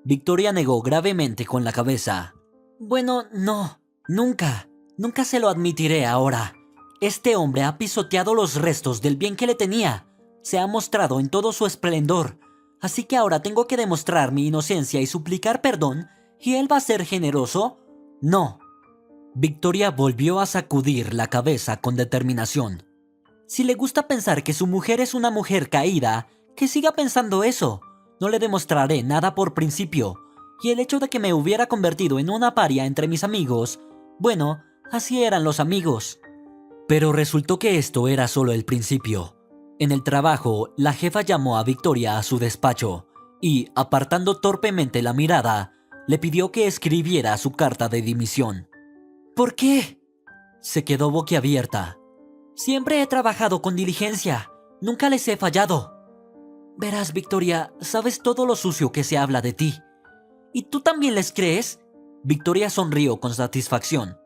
Victoria negó gravemente con la cabeza. Bueno, no, nunca se lo admitiré ahora. Este hombre ha pisoteado los restos del bien que le tenía. Se ha mostrado en todo su esplendor. Así que ahora tengo que demostrar mi inocencia y suplicar perdón. ¿Y él va a ser generoso? No. Victoria volvió a sacudir la cabeza con determinación. Si le gusta pensar que su mujer es una mujer caída, que siga pensando eso. No le demostraré nada por principio. Y el hecho de que me hubiera convertido en una paria entre mis amigos, bueno, así eran los amigos. Pero resultó que esto era solo el principio. En el trabajo, la jefa llamó a Victoria a su despacho y, apartando torpemente la mirada, le pidió que escribiera su carta de dimisión. ¿Por qué? Se quedó boquiabierta. Siempre he trabajado con diligencia. Nunca les he fallado. Verás, Victoria, sabes todo lo sucio que se habla de ti. ¿Y tú también les crees? Victoria sonrió con satisfacción.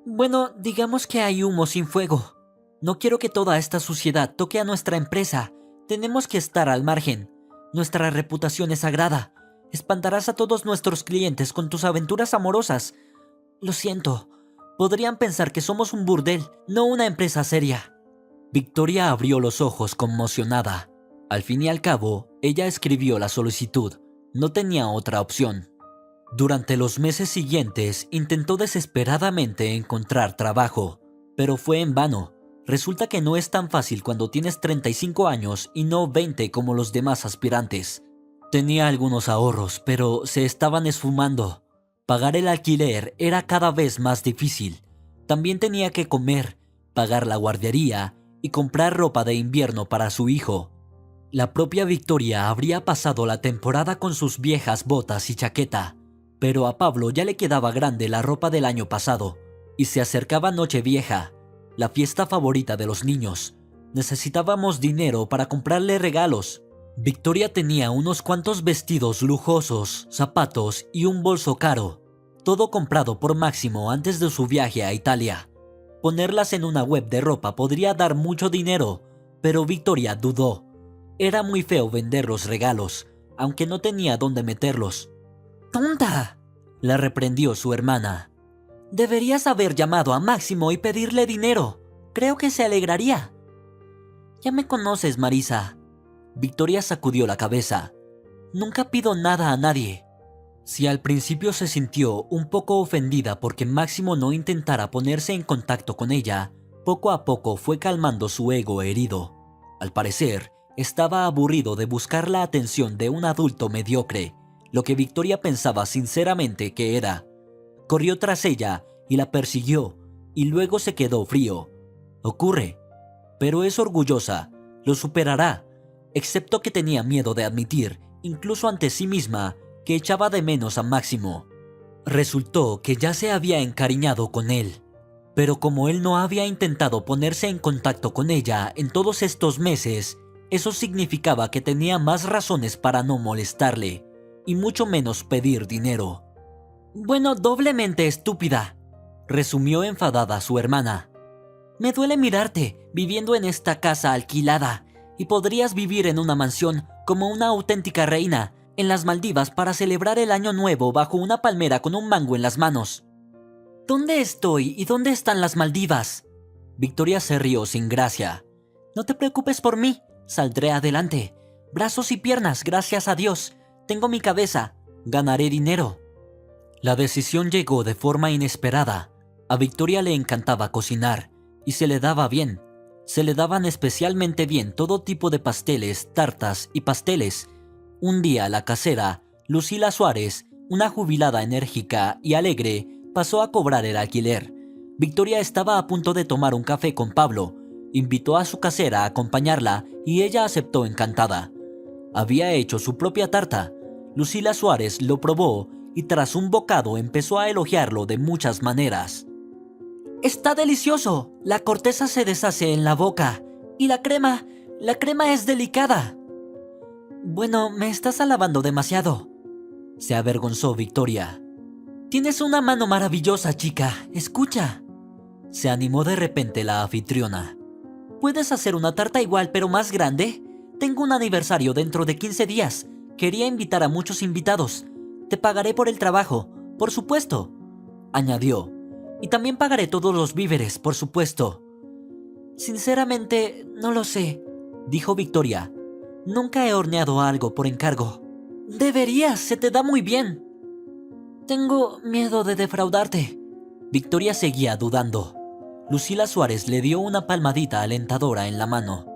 Bueno, digamos que hay humo sin fuego. No quiero que toda esta suciedad toque a nuestra empresa. Tenemos que estar al margen. Nuestra reputación es sagrada. Espantarás a todos nuestros clientes con tus aventuras amorosas. Lo siento. Podrían pensar que somos un burdel, no una empresa seria. Victoria abrió los ojos conmocionada. Al fin y al cabo, ella escribió la solicitud. No tenía otra opción. Durante los meses siguientes, intentó desesperadamente encontrar trabajo, pero fue en vano. Resulta que no es tan fácil cuando tienes 35 años y no 20 como los demás aspirantes. Tenía algunos ahorros, pero se estaban esfumando. Pagar el alquiler era cada vez más difícil. También tenía que comer, pagar la guardería y comprar ropa de invierno para su hijo. La propia Victoria habría pasado la temporada con sus viejas botas y chaqueta, Pero a Pablo ya le quedaba grande la ropa del año pasado, y se acercaba Nochevieja, la fiesta favorita de los niños. Necesitábamos dinero para comprarle regalos. Victoria tenía unos cuantos vestidos lujosos, zapatos y un bolso caro, todo comprado por Máximo antes de su viaje a Italia. Ponerlas en una web de ropa podría dar mucho dinero, pero Victoria dudó. Era muy feo vender los regalos, aunque no tenía dónde meterlos. ¡Tonta!, la reprendió su hermana. Deberías haber llamado a Máximo y pedirle dinero. Creo que se alegraría. Ya me conoces, Marisa. Victoria sacudió la cabeza. Nunca pido nada a nadie. Si al principio se sintió un poco ofendida porque Máximo no intentara ponerse en contacto con ella, poco a poco fue calmando su ego herido. Al parecer, estaba aburrido de buscar la atención de un adulto mediocre, lo que Victoria pensaba sinceramente que era. Corrió tras ella y la persiguió, y luego se quedó frío. Ocurre, pero es orgullosa, lo superará, excepto que tenía miedo de admitir, incluso ante sí misma, que echaba de menos a Máximo. Resultó que ya se había encariñado con él, pero como él no había intentado ponerse en contacto con ella en todos estos meses, eso significaba que tenía más razones para no molestarle, y mucho menos pedir dinero. Bueno, doblemente estúpida, resumió enfadada su hermana. Me duele mirarte, viviendo en esta casa alquilada, y podrías vivir en una mansión como una auténtica reina, en las Maldivas para celebrar el año nuevo bajo una palmera con un mango en las manos. ¿Dónde estoy y dónde están las Maldivas? Victoria se rió sin gracia. No te preocupes por mí, saldré adelante. Brazos y piernas, gracias a Dios. Tengo mi cabeza, ganaré dinero. La decisión llegó de forma inesperada. A Victoria le encantaba cocinar, y se le daba bien. Se le daban especialmente bien todo tipo de pasteles, tartas y pasteles. Un día la casera, Lucila Suárez, una jubilada enérgica y alegre, pasó a cobrar el alquiler. Victoria estaba a punto de tomar un café con Pablo. Invitó a su casera a acompañarla y ella aceptó encantada. Había hecho su propia tarta. Lucila Suárez lo probó y tras un bocado empezó a elogiarlo de muchas maneras. ¡Está delicioso! La corteza se deshace en la boca. Y la crema es delicada. Bueno, me estás alabando demasiado. Se avergonzó Victoria. Tienes una mano maravillosa, chica. Escucha. Se animó de repente la anfitriona. ¿Puedes hacer una tarta igual pero más grande? Tengo un aniversario dentro de 15 días. Quería invitar a muchos invitados. Te pagaré por el trabajo, por supuesto, añadió. Y también pagaré todos los víveres, por supuesto. Sinceramente, no lo sé, dijo Victoria. Nunca he horneado algo por encargo. Deberías, se te da muy bien. Tengo miedo de defraudarte. Victoria seguía dudando. Lucila Suárez le dio una palmadita alentadora en la mano.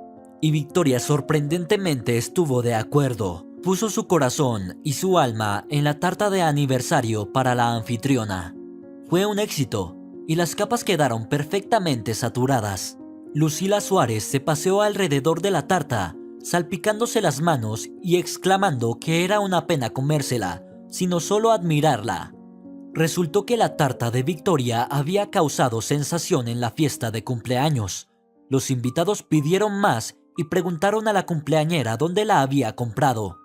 Y Victoria sorprendentemente estuvo de acuerdo. Puso su corazón y su alma en la tarta de aniversario para la anfitriona. Fue un éxito, y las capas quedaron perfectamente saturadas. Lucila Suárez se paseó alrededor de la tarta, salpicándose las manos y exclamando que era una pena comérsela, sino solo admirarla. Resultó que la tarta de Victoria había causado sensación en la fiesta de cumpleaños. Los invitados pidieron más y preguntaron a la cumpleañera dónde la había comprado.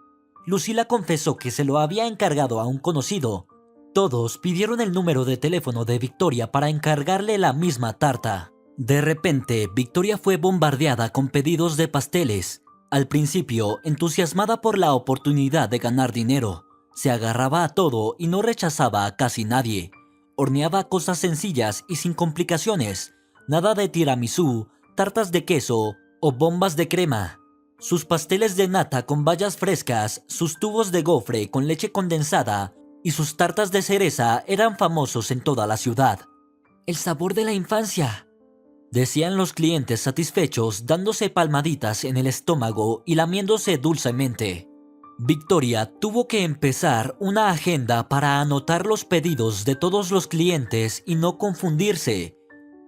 Lucila confesó que se lo había encargado a un conocido. Todos pidieron el número de teléfono de Victoria para encargarle la misma tarta. De repente, Victoria fue bombardeada con pedidos de pasteles. Al principio, entusiasmada por la oportunidad de ganar dinero, se agarraba a todo y no rechazaba a casi nadie. Horneaba cosas sencillas y sin complicaciones. Nada de tiramisú, tartas de queso o bombas de crema. Sus pasteles de nata con bayas frescas, sus tubos de gofre con leche condensada y sus tartas de cereza eran famosos en toda la ciudad. El sabor de la infancia, decían los clientes satisfechos, dándose palmaditas en el estómago y lamiéndose dulcemente. Victoria tuvo que empezar una agenda para anotar los pedidos de todos los clientes y no confundirse.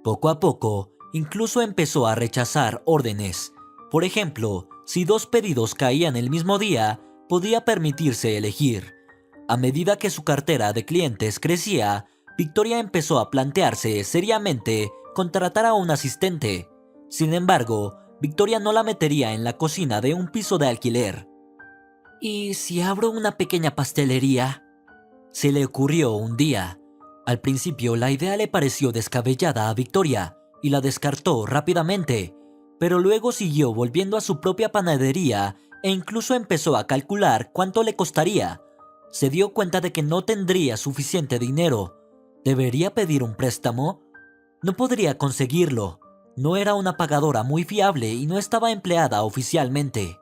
Poco a poco, incluso empezó a rechazar órdenes. Por ejemplo, si 2 pedidos caían el mismo día, podía permitirse elegir. A medida que su cartera de clientes crecía, Victoria empezó a plantearse seriamente contratar a un asistente. Sin embargo, Victoria no la metería en la cocina de un piso de alquiler. ¿Y si abro una pequeña pastelería? Se le ocurrió un día. Al principio la idea le pareció descabellada a Victoria y la descartó rápidamente, pero luego siguió volviendo a su propia panadería e incluso empezó a calcular cuánto le costaría. Se dio cuenta de que no tendría suficiente dinero. ¿Debería pedir un préstamo? No podría conseguirlo. No era una pagadora muy fiable y no estaba empleada oficialmente.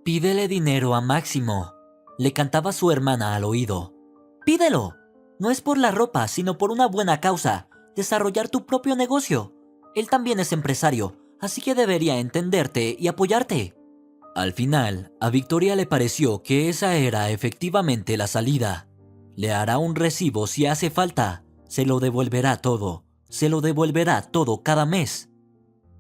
Pídele dinero a Máximo, le cantaba su hermana al oído. Pídelo. No es por la ropa, sino por una buena causa, desarrollar tu propio negocio. Él también es empresario, así que debería entenderte y apoyarte. Al final, a Victoria le pareció que esa era efectivamente la salida. Le hará un recibo si hace falta, se lo devolverá todo cada mes.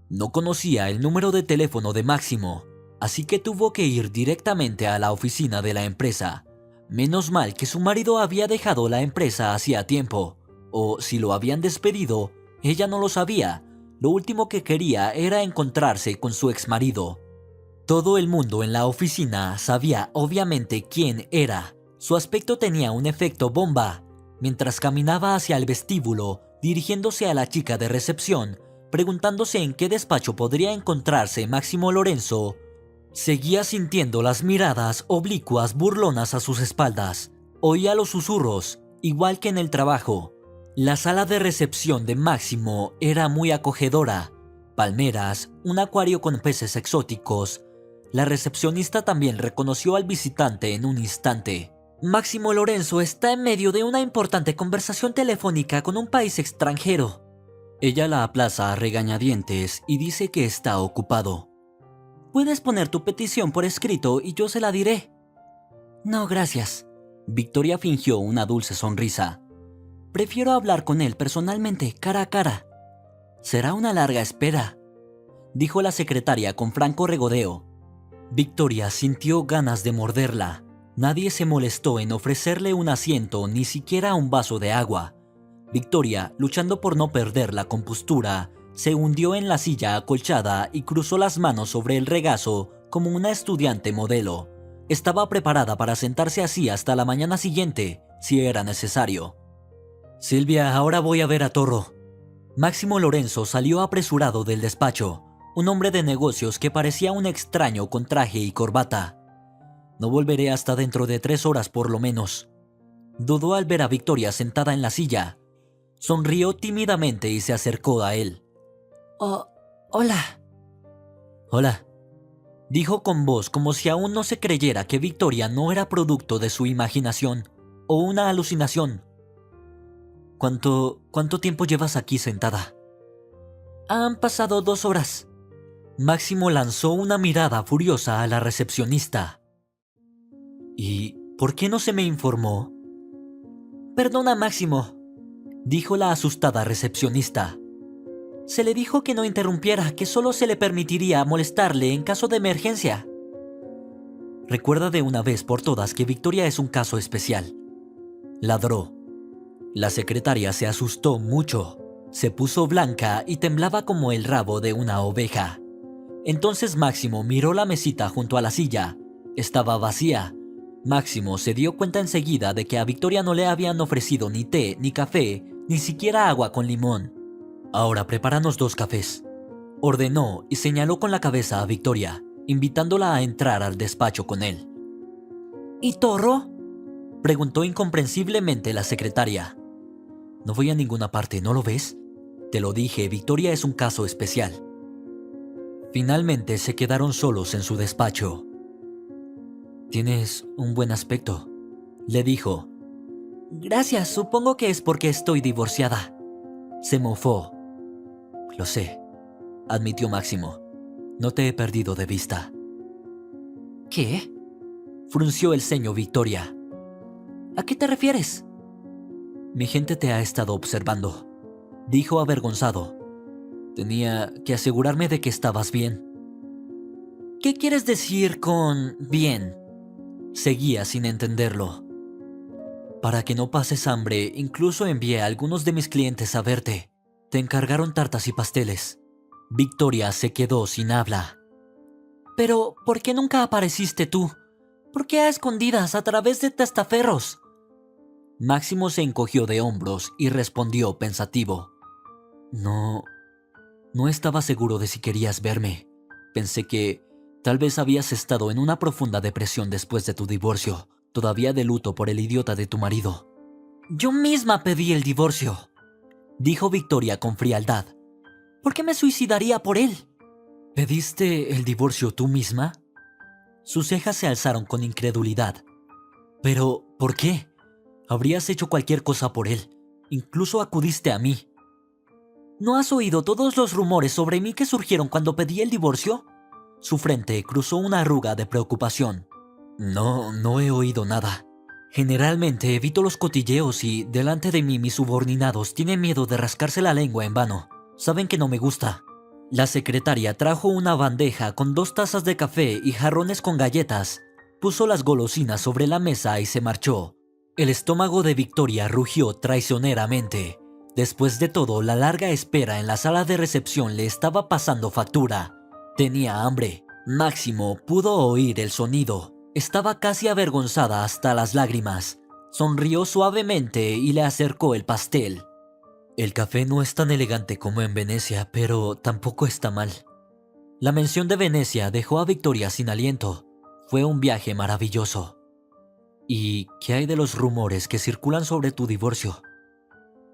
No conocía el número de teléfono de Máximo, así que tuvo que ir directamente a la oficina de la empresa. Menos mal que su marido había dejado la empresa hacía tiempo, o si lo habían despedido, ella no lo sabía. Lo último que quería era encontrarse con su exmarido. Todo el mundo en la oficina sabía obviamente quién era. Su aspecto tenía un efecto bomba. Mientras caminaba hacia el vestíbulo, dirigiéndose a la chica de recepción, preguntándose en qué despacho podría encontrarse Máximo Lorenzo, seguía sintiendo las miradas oblicuas burlonas a sus espaldas. Oía los susurros, igual que en el trabajo. La sala de recepción de Máximo era muy acogedora. Palmeras, un acuario con peces exóticos. La recepcionista también reconoció al visitante en un instante. Máximo Lorenzo está en medio de una importante conversación telefónica con un país extranjero. Ella la aplaza a regañadientes y dice que está ocupado. Puedes poner tu petición por escrito y yo se la diré. No, gracias. Victoria fingió una dulce sonrisa. Prefiero hablar con él personalmente, cara a cara. Será una larga espera, dijo la secretaria con franco regodeo. Victoria sintió ganas de morderla. Nadie se molestó en ofrecerle un asiento, ni siquiera un vaso de agua. Victoria, luchando por no perder la compostura, se hundió en la silla acolchada y cruzó las manos sobre el regazo como una estudiante modelo. Estaba preparada para sentarse así hasta la mañana siguiente, si era necesario. Silvia, ahora voy a ver a Torro. Máximo Lorenzo salió apresurado del despacho, un hombre de negocios que parecía un extraño con traje y corbata. No volveré hasta dentro de 3 horas por lo menos. Dudó al ver a Victoria sentada en la silla. Sonrió tímidamente y se acercó a él. Oh, hola. Hola, dijo con voz como si aún no se creyera que Victoria no era producto de su imaginación o una alucinación. ¿Cuánto tiempo llevas aquí sentada? Han pasado 2 horas. Máximo lanzó una mirada furiosa a la recepcionista. ¿Y por qué no se me informó? Perdona, Máximo, dijo la asustada recepcionista. Se le dijo que no interrumpiera, que solo se le permitiría molestarle en caso de emergencia. Recuerda de una vez por todas que Victoria es un caso especial. Ladró. La secretaria se asustó mucho. Se puso blanca y temblaba como el rabo de una oveja. Entonces Máximo miró la mesita junto a la silla. Estaba vacía. Máximo se dio cuenta enseguida de que a Victoria no le habían ofrecido ni té, ni café, ni siquiera agua con limón. Ahora prepáranos 2 cafés, ordenó y señaló con la cabeza a Victoria, invitándola a entrar al despacho con él. ¿Y Torro?, preguntó incomprensiblemente la secretaria. No voy a ninguna parte, ¿no lo ves? Te lo dije, Victoria es un caso especial. Finalmente se quedaron solos en su despacho. Tienes un buen aspecto, le dijo. Gracias, supongo que es porque estoy divorciada. Se mofó. Lo sé, admitió Máximo. No te he perdido de vista. ¿Qué? Frunció el ceño Victoria. ¿A qué te refieres? Mi gente te ha estado observando, dijo avergonzado. Tenía que asegurarme de que estabas bien. ¿Qué quieres decir con bien? Seguía sin entenderlo. Para que no pases hambre, incluso envié a algunos de mis clientes a verte. Te encargaron tartas y pasteles. Victoria se quedó sin habla. Pero, ¿por qué nunca apareciste tú? ¿Por qué a escondidas a través de testaferros? Máximo se encogió de hombros y respondió pensativo. No estaba seguro de si querías verme. Pensé que tal vez habías estado en una profunda depresión después de tu divorcio, todavía de luto por el idiota de tu marido. Yo misma pedí el divorcio, dijo Victoria con frialdad. ¿Por qué me suicidaría por él? ¿Pediste el divorcio tú misma? Sus cejas se alzaron con incredulidad. ¿Pero por qué? Habrías hecho cualquier cosa por él. Incluso acudiste a mí. ¿No has oído todos los rumores sobre mí que surgieron cuando pedí el divorcio? Su frente cruzó una arruga de preocupación. No he oído nada. Generalmente evito los cotilleos y, delante de mí, mis subordinados tienen miedo de rascarse la lengua en vano. Saben que no me gusta. La secretaria trajo una bandeja con 2 tazas de café y jarrones con galletas. Puso las golosinas sobre la mesa y se marchó. El estómago de Victoria rugió traicioneramente. Después de todo, la larga espera en la sala de recepción le estaba pasando factura. Tenía hambre. Máximo pudo oír el sonido. Estaba casi avergonzada hasta las lágrimas. Sonrió suavemente y le acercó el pastel. El café no es tan elegante como en Venecia, pero tampoco está mal. La mención de Venecia dejó a Victoria sin aliento. Fue un viaje maravilloso. ¿Y qué hay de los rumores que circulan sobre tu divorcio?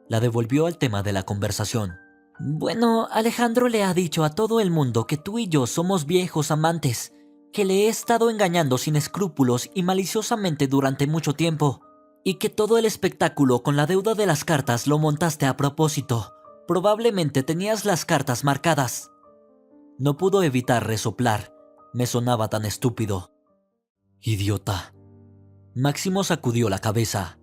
La devolvió al tema de la conversación. Bueno, Alejandro le ha dicho a todo el mundo que tú y yo somos viejos amantes, que le he estado engañando sin escrúpulos y maliciosamente durante mucho tiempo, y que todo el espectáculo con la deuda de las cartas lo montaste a propósito. Probablemente tenías las cartas marcadas. No pudo evitar resoplar. Me sonaba tan estúpido. Idiota. Máximo sacudió la cabeza.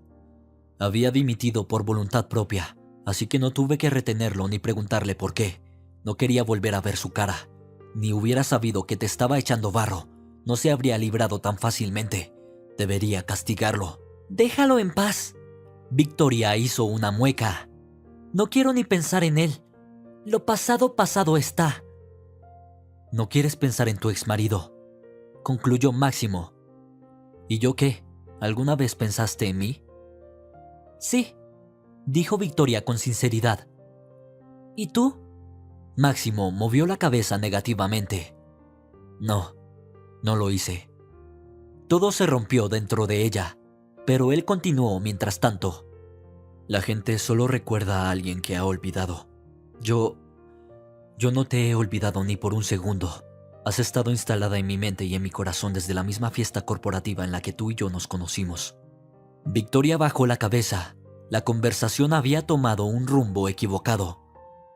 Había dimitido por voluntad propia, así que no tuve que retenerlo ni preguntarle por qué. No quería volver a ver su cara. Ni hubiera sabido que te estaba echando barro. No se habría librado tan fácilmente. Debería castigarlo. Déjalo en paz. Victoria hizo una mueca. No quiero ni pensar en él. Lo pasado, pasado está. ¿No quieres pensar en tu exmarido?, concluyó Máximo. ¿Y yo qué? ¿Alguna vez pensaste en mí? Sí, dijo Victoria con sinceridad. ¿Y tú? Máximo movió la cabeza negativamente. No lo hice. Todo se rompió dentro de ella, pero él continuó mientras tanto. La gente solo recuerda a alguien que ha olvidado. Yo no te he olvidado ni por un segundo. Has estado instalada en mi mente y en mi corazón desde la misma fiesta corporativa en la que tú y yo nos conocimos. Victoria bajó la cabeza. La conversación había tomado un rumbo equivocado.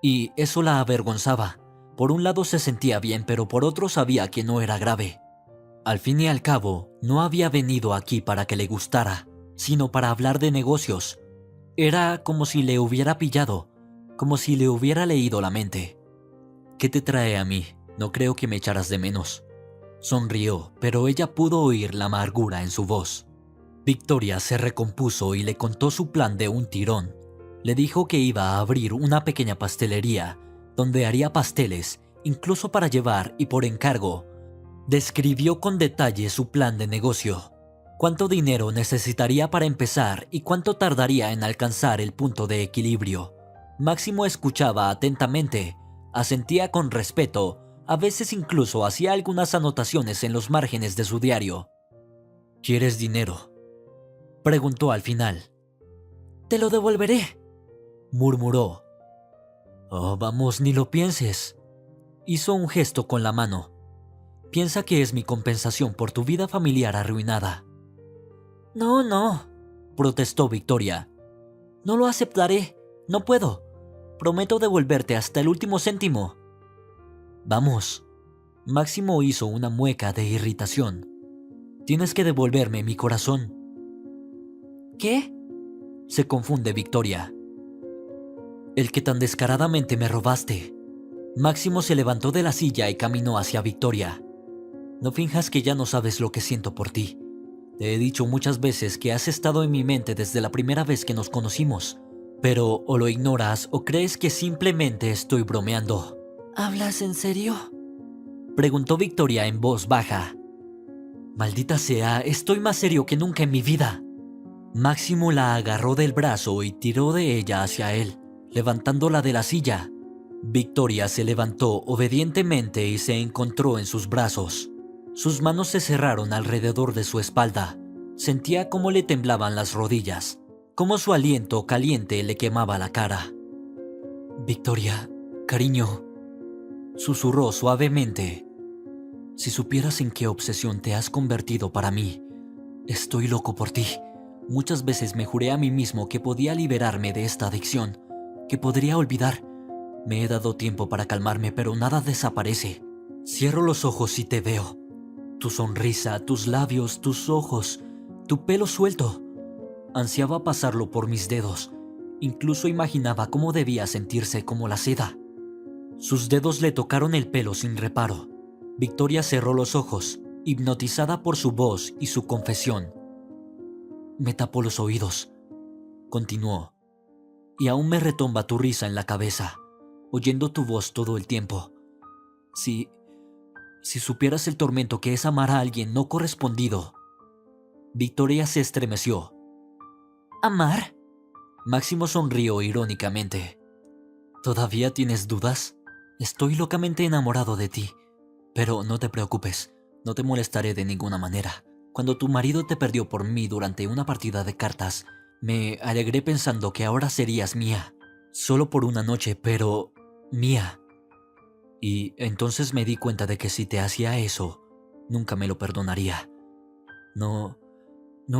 Y eso la avergonzaba. Por un lado se sentía bien, pero por otro sabía que no era grave. Al fin y al cabo, no había venido aquí para que le gustara, sino para hablar de negocios. Era como si le hubiera pillado, como si le hubiera leído la mente. ¿Qué te trae a mí? No creo que me echaras de menos. Sonrió, pero ella pudo oír la amargura en su voz. Victoria se recompuso y le contó su plan de un tirón. Le dijo que iba a abrir una pequeña pastelería, donde haría pasteles, incluso para llevar y por encargo. Describió con detalle su plan de negocio. Cuánto dinero necesitaría para empezar y cuánto tardaría en alcanzar el punto de equilibrio. Máximo escuchaba atentamente, asentía con respeto, a veces incluso hacía algunas anotaciones en los márgenes de su diario. ¿Quieres dinero?, preguntó al final. Te lo devolveré, murmuró. Oh, vamos, ni lo pienses. Hizo un gesto con la mano. Piensa que es mi compensación por tu vida familiar arruinada. No, protestó Victoria. No lo aceptaré, no puedo. Prometo devolverte hasta el último céntimo. Vamos. Máximo hizo una mueca de irritación. Tienes que devolverme mi corazón. ¿Qué? Se confunde Victoria. El que tan descaradamente me robaste. Máximo se levantó de la silla y caminó hacia Victoria. No finjas que ya no sabes lo que siento por ti. Te he dicho muchas veces que has estado en mi mente desde la primera vez que nos conocimos, pero o lo ignoras o crees que simplemente estoy bromeando. ¿Hablas en serio?, preguntó Victoria en voz baja. Maldita sea, estoy más serio que nunca en mi vida. Máximo la agarró del brazo y tiró de ella hacia él, levantándola de la silla. Victoria se levantó obedientemente y se encontró en sus brazos. Sus manos se cerraron alrededor de su espalda. Sentía cómo le temblaban las rodillas, cómo su aliento caliente le quemaba la cara. Victoria, cariño, susurró suavemente. Si supieras en qué obsesión te has convertido para mí. Estoy loco por ti. Muchas veces me juré a mí mismo que podía liberarme de esta adicción, que podría olvidar. Me he dado tiempo para calmarme, pero nada desaparece. Cierro los ojos y te veo. Tu sonrisa, tus labios, tus ojos, tu pelo suelto. Ansiaba pasarlo por mis dedos. Incluso imaginaba cómo debía sentirse como la seda. Sus dedos le tocaron el pelo sin reparo. Victoria cerró los ojos, hipnotizada por su voz y su confesión. Me tapó los oídos, continuó, y aún me retumba tu risa en la cabeza, oyendo tu voz todo el tiempo. Si supieras el tormento que es amar a alguien no correspondido. Victoria se estremeció. ¿Amar? Máximo sonrió irónicamente. ¿Todavía tienes dudas? Estoy locamente enamorado de ti. Pero no te preocupes, no te molestaré de ninguna manera. Cuando tu marido te perdió por mí durante una partida de cartas, me alegré pensando que ahora serías mía. Solo por una noche, pero mía. Y entonces me di cuenta de que si te hacía eso, nunca me lo perdonaría. No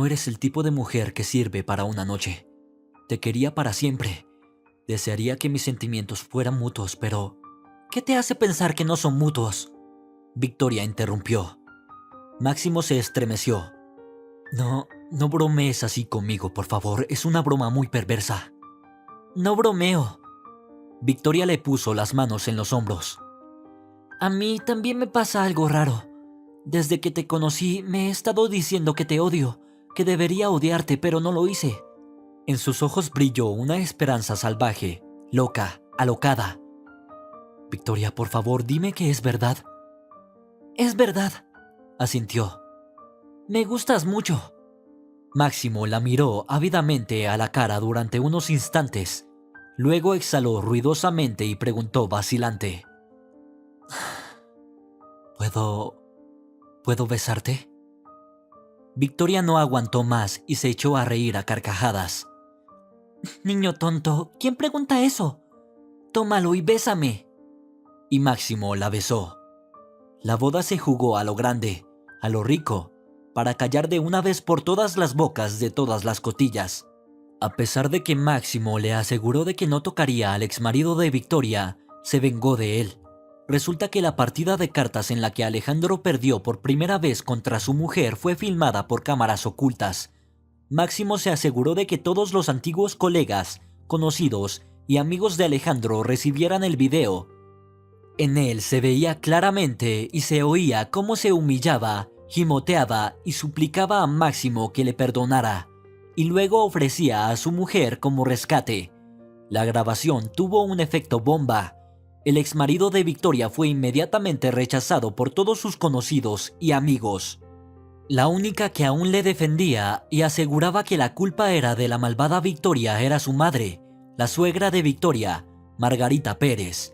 eres el tipo de mujer que sirve para una noche. Te quería para siempre. Desearía que mis sentimientos fueran mutuos, pero ¿qué te hace pensar que no son mutuos?, Victoria interrumpió. Máximo se estremeció. No bromees así conmigo, por favor. Es una broma muy perversa. No bromeo. Victoria le puso las manos en los hombros. A mí también me pasa algo raro. Desde que te conocí me he estado diciendo que te odio, que debería odiarte, pero no lo hice. En sus ojos brilló una esperanza salvaje, loca, alocada. Victoria, por favor, dime que es verdad. Es verdad, asintió. Me gustas mucho. Máximo la miró ávidamente a la cara durante unos instantes. Luego exhaló ruidosamente y preguntó vacilante. ¿Puedo besarte? Victoria no aguantó más y se echó a reír a carcajadas. Niño tonto, ¿quién pregunta eso? Tómalo y bésame. Y Máximo la besó. La boda se jugó a lo grande, a lo rico, para callar de una vez por todas las bocas de todas las cotillas. A pesar de que Máximo le aseguró de que no tocaría al exmarido de Victoria, se vengó de él. Resulta que la partida de cartas en la que Alejandro perdió por primera vez contra su mujer fue filmada por cámaras ocultas. Máximo se aseguró de que todos los antiguos colegas, conocidos y amigos de Alejandro recibieran el video. En él se veía claramente y se oía cómo se humillaba, gimoteaba y suplicaba a Máximo que le perdonara, y luego ofrecía a su mujer como rescate. La grabación tuvo un efecto bomba. El exmarido de Victoria fue inmediatamente rechazado por todos sus conocidos y amigos. La única que aún le defendía y aseguraba que la culpa era de la malvada Victoria era su madre, la suegra de Victoria, Margarita Pérez.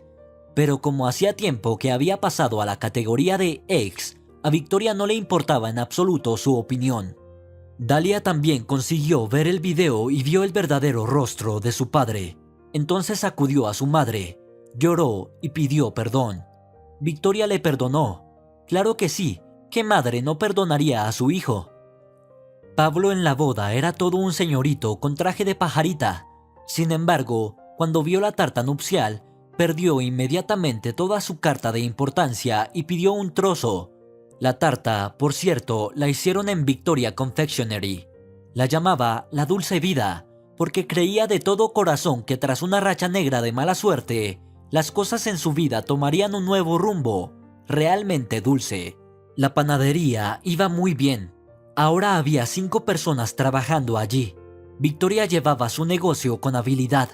Pero como hacía tiempo que había pasado a la categoría de ex, a Victoria no le importaba en absoluto su opinión. Dalia también consiguió ver el video y vio el verdadero rostro de su padre. Entonces acudió a su madre, lloró y pidió perdón. Victoria le perdonó. Claro que sí, ¿qué madre no perdonaría a su hijo? Pablo en la boda era todo un señorito con traje de pajarita. Sin embargo, cuando vio la tarta nupcial, perdió inmediatamente toda su carta de importancia y pidió un trozo. La tarta, por cierto, la hicieron en Victoria Confectionery. La llamaba la Dulce Vida, porque creía de todo corazón que tras una racha negra de mala suerte, las cosas en su vida tomarían un nuevo rumbo, realmente dulce. La panadería iba muy bien. Ahora había 5 personas trabajando allí. Victoria llevaba su negocio con habilidad.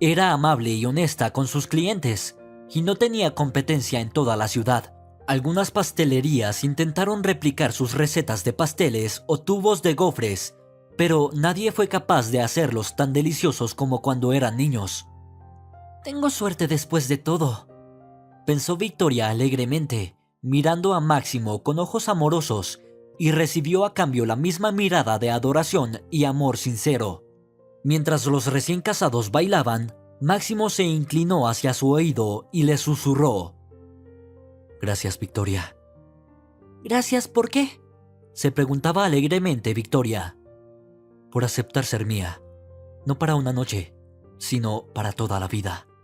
Era amable y honesta con sus clientes y no tenía competencia en toda la ciudad. Algunas pastelerías intentaron replicar sus recetas de pasteles o tubos de gofres, pero nadie fue capaz de hacerlos tan deliciosos como cuando eran niños. «Tengo suerte después de todo», pensó Victoria alegremente, mirando a Máximo con ojos amorosos, y recibió a cambio la misma mirada de adoración y amor sincero. Mientras los recién casados bailaban, Máximo se inclinó hacia su oído y le susurró: «Gracias, Victoria». «¿Gracias por qué?», se preguntaba alegremente Victoria. «Por aceptar ser mía, no para una noche, sino para toda la vida».